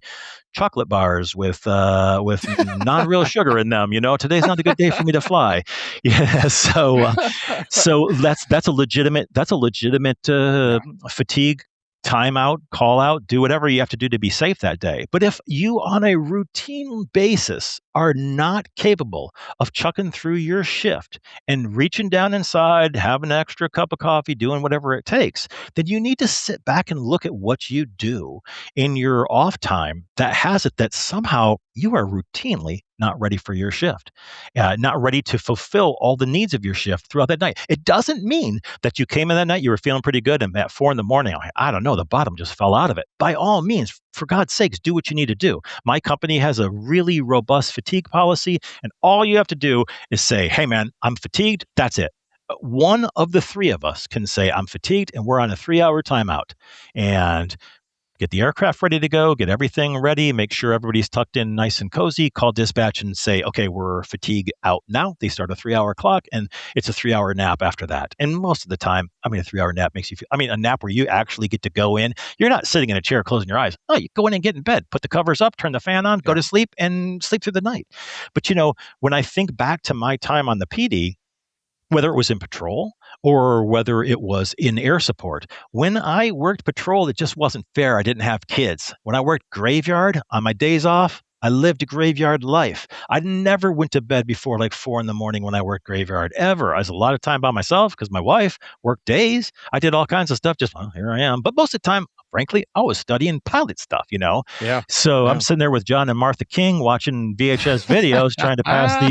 chocolate bars with non-real sugar in them. Today's not a good day for me to fly. Yeah, so that's a legitimate fatigue, timeout, call out, do whatever you have to do to be safe that day. But if you on a routine basis are not capable of chucking through your shift and reaching down inside, having an extra cup of coffee, doing whatever it takes, then you need to sit back and look at what you do in your off time that has it that somehow you are routinely not ready for your shift, not ready to fulfill all the needs of your shift throughout that night. It doesn't mean that you came in that night, you were feeling pretty good, and at 4 a.m, I don't know, the bottom just fell out of it. By all means, for God's sakes, do what you need to do. My company has a really robust fatigue policy, and all you have to do is say, hey man, I'm fatigued. That's it. One of the three of us can say, I'm fatigued, and we're on a 3-hour timeout. And get the aircraft ready to go, get everything ready, make sure everybody's tucked in nice and cozy, call dispatch and say, okay, we're fatigue out now. They start a 3-hour clock and it's a 3-hour nap after that. And most of the time, a 3-hour nap makes you feel, a nap where you actually get to go in. You're not sitting in a chair closing your eyes. No, you go in and get in bed, put the covers up, turn the fan on, go to sleep and sleep through the night. But when I think back to my time on the PD, whether it was in patrol or whether it was in air support, when I worked patrol, it just wasn't fair. I didn't have kids. When I worked graveyard on my days off, I lived a graveyard life. I never went to bed before like 4 a.m. when I worked graveyard, ever. I was a lot of time by myself because my wife worked days. I did all kinds of stuff, just, here I am. But most of the time, frankly, I was studying pilot stuff, Yeah. So I'm sitting there with John and Martha King watching VHS videos trying to pass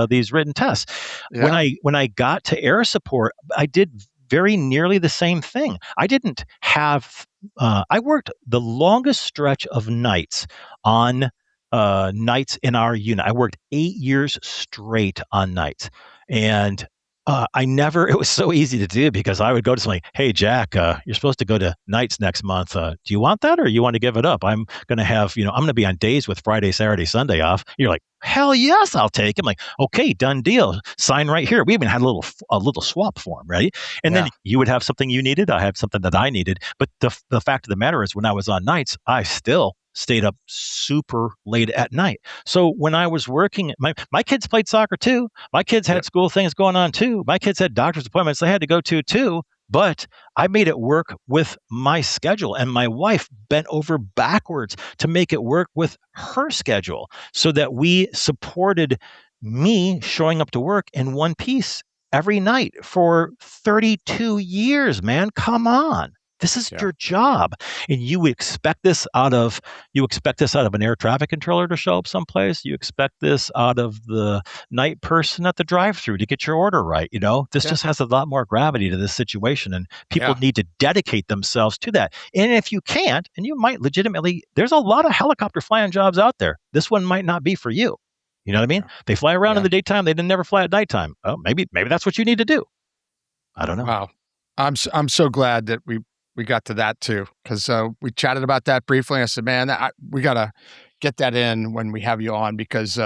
these written tests. Yeah. When I got to air support, I did very nearly the same thing. I didn't have I worked the longest stretch of nights on nights in our unit. I worked 8 years straight on nights. And it was so easy to do because I would go to somebody, hey, Jack, you're supposed to go to nights next month. Do you want that or you want to give it up? I'm going to have, I'm going to be on days with Friday, Saturday, Sunday off. You're like, hell yes, I'll take it. I'm like, okay, done deal. Sign right here. We even had a little swap form, right? And then you would have something you needed. I had something that I needed. But the fact of the matter is when I was on nights, I still stayed up super late at night. So when I was working, my kids played soccer too. My kids had school things going on too. My kids had doctor's appointments they had to go to too. But I made it work with my schedule, and my wife bent over backwards to make it work with her schedule so that we supported me showing up to work in one piece every night for 32 years, man. Come on. This is your job. And you expect this out of an air traffic controller to show up someplace. You expect this out of the night person at the drive-through to get your order right. This just has a lot more gravity to this situation, and people need to dedicate themselves to that. And if you can't, and you might legitimately, there's a lot of helicopter flying jobs out there. This one might not be for you. You know what I mean? They fly around in the daytime. They didn't never fly at nighttime. Oh, maybe that's what you need to do. I don't know. Wow. I'm so glad that we got to that too, because we chatted about that briefly. I said, man, we got to get that in when we have you on because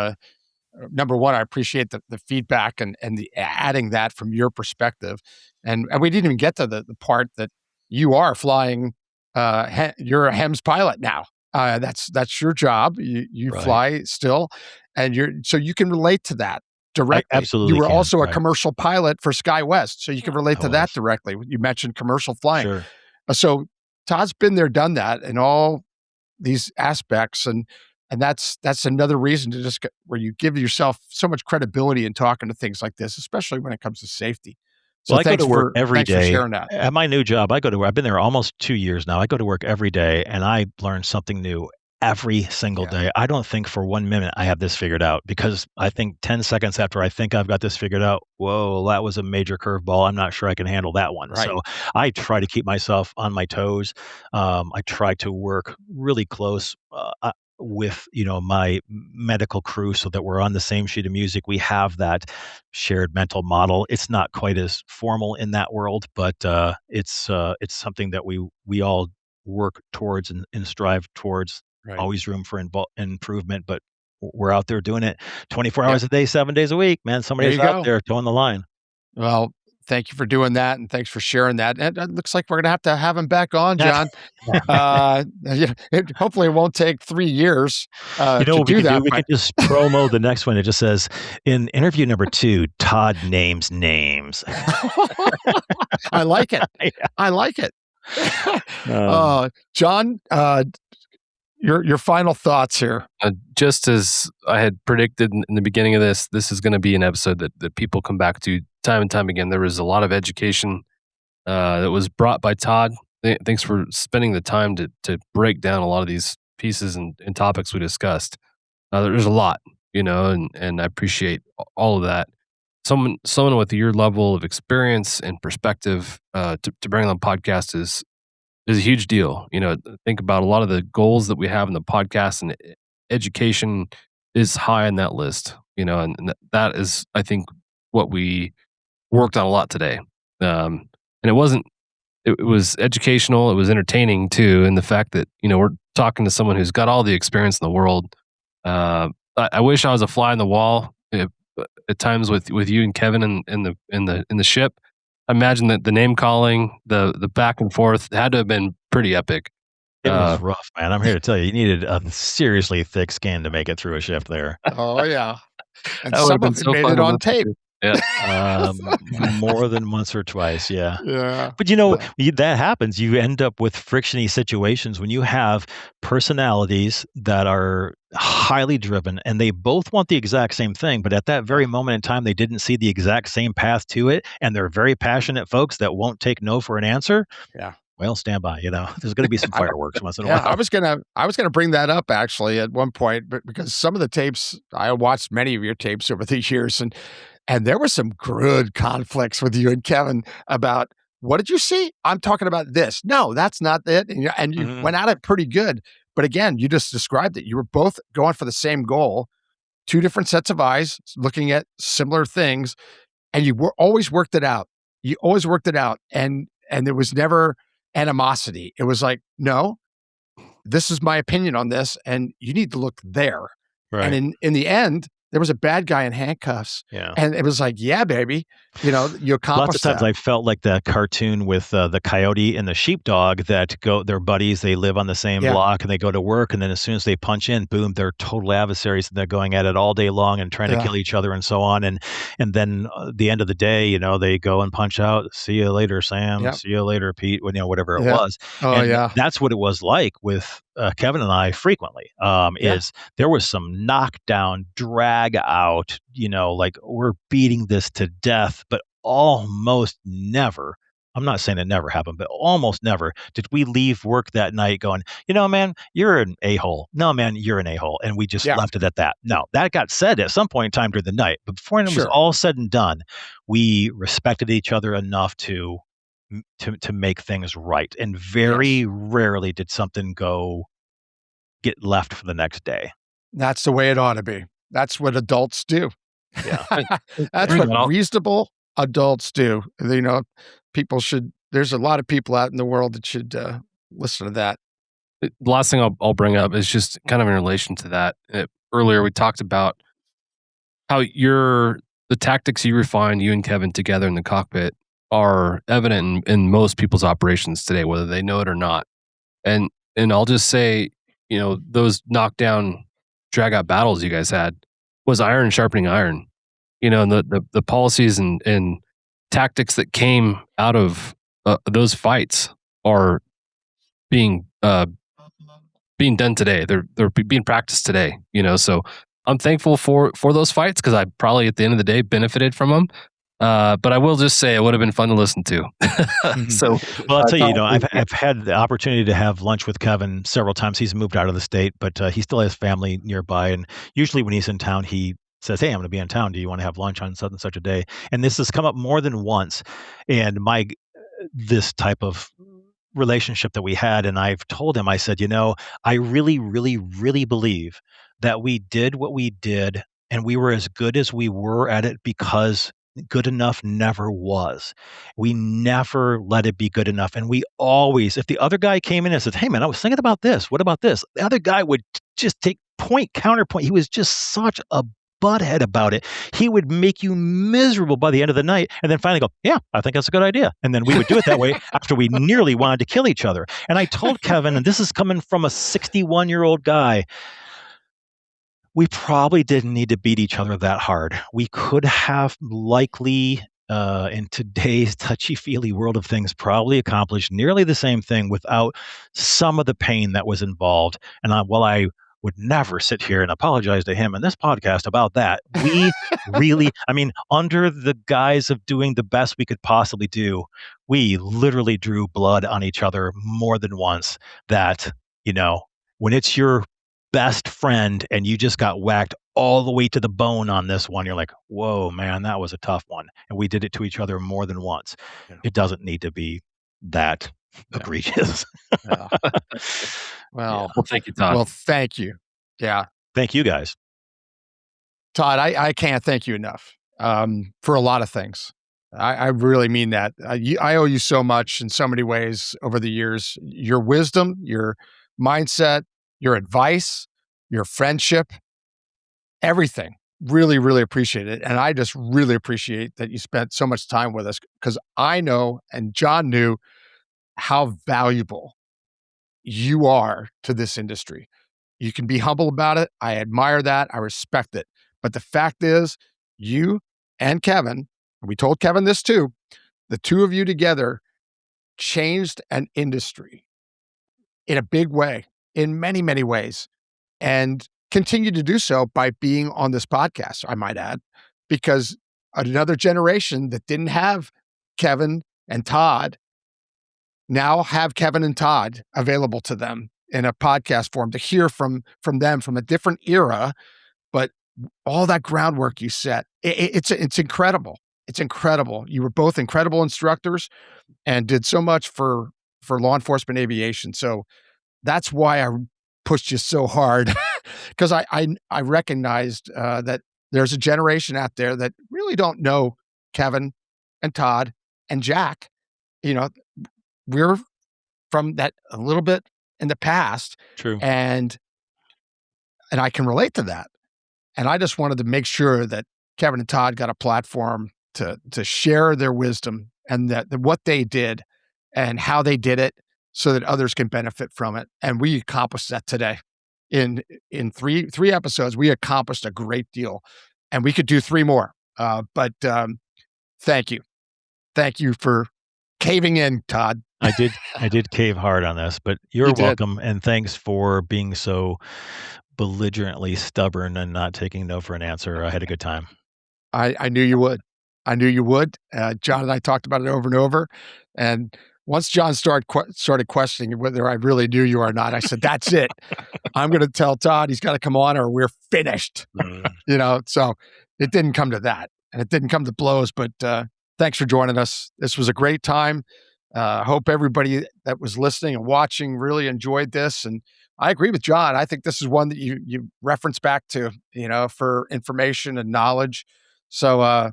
number one, I appreciate the feedback and the adding that from your perspective. And we didn't even get to the part that you are flying, you're a HEMS pilot now. That's your job. You fly still, and so you can relate to that directly. I absolutely. You were also a commercial pilot for SkyWest, so you can relate to that directly. You mentioned commercial flying. Sure. So Todd's been there, done that in all these aspects. And that's another reason to just where you give yourself so much credibility in talking to things like this, especially when it comes to safety. So I go to work every day. Thanks for sharing that. At my new job, I've been there almost 2 years now. I go to work every day and I learn something new every single day. I don't think for 1 minute I have this figured out, because I think 10 seconds after I think I've got this figured out, whoa, that was a major curveball. I'm not sure I can handle that one. Right. So I try to keep myself on my toes. I try to work really close with my medical crew so that we're on the same sheet of music. We have that shared mental model. It's not quite as formal in that world, but it's something that we all work towards and strive towards. Right. Always room for improvement, but we're out there doing it 24 hours a day, 7 days a week, man. Somebody's out there towing the line. Well, thank you for doing that, and thanks for sharing that. And it looks like we're going to have him back on, John. Hopefully it won't take 3 years to do that. We can just promo the next one. It just says, in interview number 2, Todd names names. I like it. I like it. John, your final thoughts here. Just as I had predicted in the beginning of this is going to be an episode that people come back to time and time again. There was a lot of education that was brought by Todd. Thanks for spending the time to break down a lot of these pieces and topics we discussed. There's a lot, and I appreciate all of that. Someone with your level of experience and perspective to bring on the podcast is a huge deal. Think about a lot of the goals that we have in the podcast, and education is high on that list, and that is, I think, what we worked on a lot today. And it wasn't it was educational. It was entertaining too. And the fact that, we're talking to someone who's got all the experience in the world. I wish I was a fly on the wall at times with you and Kevin in the ship. I imagine that the name calling, the back and forth had to have been pretty epic. It was rough, man. I'm here to tell you needed a seriously thick skin to make it through a shift there. Oh yeah, and That would have some been of it so made fun it to on listen tape. to. Yeah. More than once or twice, yeah. Yeah, But that happens. You end up with frictiony situations when you have personalities that are highly driven and they both want the exact same thing, but at that very moment in time, they didn't see the exact same path to it. And they're very passionate folks that won't take no for an answer. Yeah. Well, stand by. There's going to be some fireworks once in a yeah. while. I was gonna bring that up actually at one point, but because some of the tapes I watched many of your tapes over these years, and there were some good conflicts with you and Kevin about what did you see? I'm talking about this. No, that's not it. And you went at it pretty good. But again, you just described it. You were both going for the same goal, two different sets of eyes, looking at similar things, and you always worked it out. You always worked it out, and there was never animosity. It was like, no, this is my opinion on this, and you need to look there. Right. And in the end, there was a bad guy in handcuffs. Yeah. And it was like, yeah, baby, you accomplished Lots of times that. I felt like the cartoon with the coyote and the sheepdog that they're buddies. They live on the same block and they go to work. And then as soon as they punch in, boom, they're total adversaries. And they're going at it all day long and trying to kill each other and so on. And then at the end of the day, they go and punch out. See you later, Sam. Yep. See you later, Pete. Whatever it was. Oh, and yeah. that's what it was like with Kevin and I frequently. Is there was some knockdown, drag out, like we're beating this to death, but almost never, I'm not saying it never happened, but almost never did we leave work that night going, man, you're an a-hole. No, man, you're an a-hole. And we just left it at that. No, that got said at some point in time during the night, but before it was all said and done, we respected each other enough to make things right. And very rarely did something get left for the next day. That's the way it ought to be. That's what adults do. Yeah. That's what reasonable adults do. There's a lot of people out in the world that should listen to that. The last thing I'll bring up is just kind of in relation to that. Earlier, we talked about how the tactics you refined, you and Kevin together in the cockpit, are evident in most people's operations today, whether they know it or not. And I'll just say, those knockdown, drag out battles you guys had was iron sharpening iron. And the policies and tactics that came out of those fights are being done today. They're being practiced today. So I'm thankful for those fights because I probably at the end of the day benefited from them. But I will just say it would have been fun to listen to. So, well, I'll tell you, I've had the opportunity to have lunch with Kevin several times. He's moved out of the state, but he still has family nearby. And usually when he's in town, he says, hey, I'm going to be in town. Do you want to have lunch on such and such a day? And this has come up more than once. And this type of relationship that we had, and I've told him, I said, I really, really, really believe that we did what we did and we were as good as we were at it because good enough never was. We never let it be good enough. And we always, if the other guy came in and said, hey man, I was thinking about this. What about this? The other guy would just take counterpoint. He was just such a butthead about it. He would make you miserable by the end of the night and then finally go, yeah, I think that's a good idea. And then we would do it that way after we nearly wanted to kill each other. And I told Kevin, and this is coming from a 61-year-old guy, we probably didn't need to beat each other that hard. We could have likely, in today's touchy-feely world of things, probably accomplished nearly the same thing without some of the pain that was involved. And while I would never sit here and apologize to him in this podcast about that, we really, under the guise of doing the best we could possibly do, we literally drew blood on each other more than once. That, when it's your best friend and you just got whacked all the way to the bone on this one, you're like, whoa, man, that was a tough one. And we did it to each other more than once. Yeah. It doesn't need to be that egregious. Well, thank you, Todd. Well, thank you. Yeah. Thank you guys. Todd, I can't thank you enough for a lot of things. I really mean that. I owe you so much in so many ways over the years. Your wisdom, your mindset, your advice, your friendship, everything. Really, really appreciate it. And I just really appreciate that you spent so much time with us, because I know, and John knew, how valuable you are to this industry. You can be humble about it. I admire that. I respect it. But the fact is, you and Kevin, we told Kevin this too, the two of you together changed an industry in a big way, in many, many ways, and continue to do so by being on this podcast, I might add, because another generation that didn't have Kevin and Todd now have Kevin and Todd available to them in a podcast form to hear from them from a different era. But all that groundwork you set, it's incredible. It's incredible. You were both incredible instructors and did so much for law enforcement aviation. So that's why I pushed you so hard, because I recognized that there's a generation out there that really don't know Kevin and Todd and Jack. You know, we're from that a little bit in the past. True. And I can relate to that. And I just wanted to make sure that Kevin and Todd got a platform to share their wisdom and that what they did and how they did it, so that others can benefit from it. And we accomplished that today. In three episodes, we accomplished a great deal, and we could do 3 more. But thank you. Thank you for caving in, Todd. I did cave hard on this, but you're welcome. And thanks for being so belligerently stubborn and not taking no for an answer. I had a good time. I knew you would. I knew you would. John and I talked about it over and over. And once John started questioning whether I really knew you or not, I said, that's it. I'm going to tell Todd he's got to come on or we're finished. You know, so it didn't come to that, and it didn't come to blows, but thanks for joining us. This was a great time. Hope everybody that was listening and watching really enjoyed this. And I agree with John. I think this is one that you reference back to, you know, for information and knowledge. So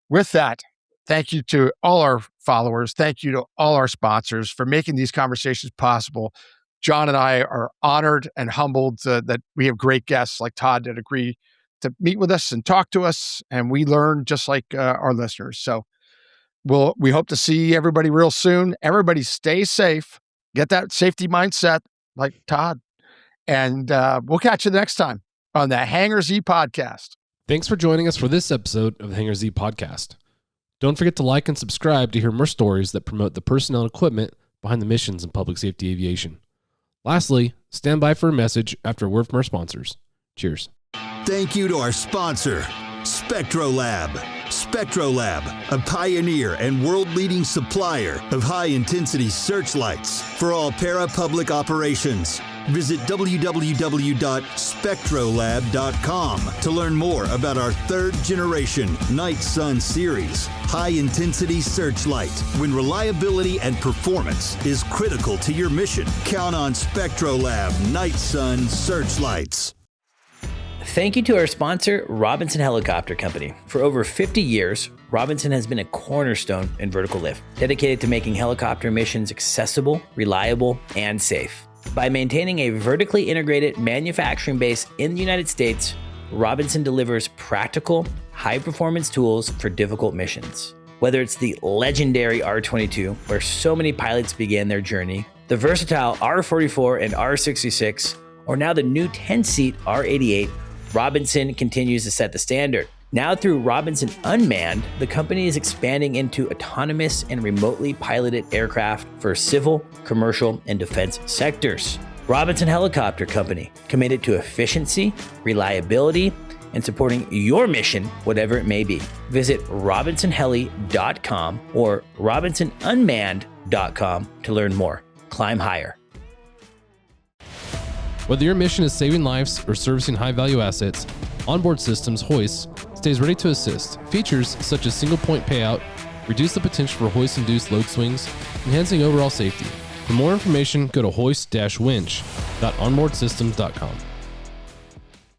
with that, thank you to all our followers. Thank you to all our sponsors for making these conversations possible. John and I are honored and humbled that we have great guests like Todd that agree to meet with us and talk to us, and we learn just like our listeners. So we hope to see everybody real soon. Everybody stay safe. Get that safety mindset like Todd. And we'll catch you next time on the Hangar Z Podcast. Thanks for joining us for this episode of the Hangar Z Podcast. Don't forget to like and subscribe to hear more stories that promote the personnel and equipment behind the missions in public safety aviation. Lastly, stand by for a message after a word from our sponsors. Cheers. Thank you to our sponsor, SpectroLab. SpectroLab, a pioneer and world-leading supplier of high-intensity searchlights for all para-public operations. Visit www.spectrolab.com to learn more about our 3rd generation Night Sun series high-intensity searchlight. When reliability and performance is critical to your mission, count on SpectroLab Night Sun searchlights. Thank you to our sponsor, Robinson Helicopter Company. For over 50 years, Robinson has been a cornerstone in vertical lift, dedicated to making helicopter missions accessible, reliable, and safe. By maintaining a vertically integrated manufacturing base in the United States, Robinson delivers practical, high-performance tools for difficult missions. Whether it's the legendary R-22, where so many pilots began their journey, the versatile R-44 and R-66, or now the new 10-seat R-88, Robinson continues to set the standard. Now through Robinson Unmanned, the company is expanding into autonomous and remotely piloted aircraft for civil, commercial, and defense sectors. Robinson Helicopter Company, committed to efficiency, reliability, and supporting your mission, whatever it may be. Visit robinsonheli.com or robinsonunmanned.com to learn more. Climb higher. Whether your mission is saving lives or servicing high-value assets, Onboard Systems Hoist stays ready to assist. Features such as single-point payout reduce the potential for hoist-induced load swings, enhancing overall safety. For more information, go to hoist-winch.onboardsystems.com.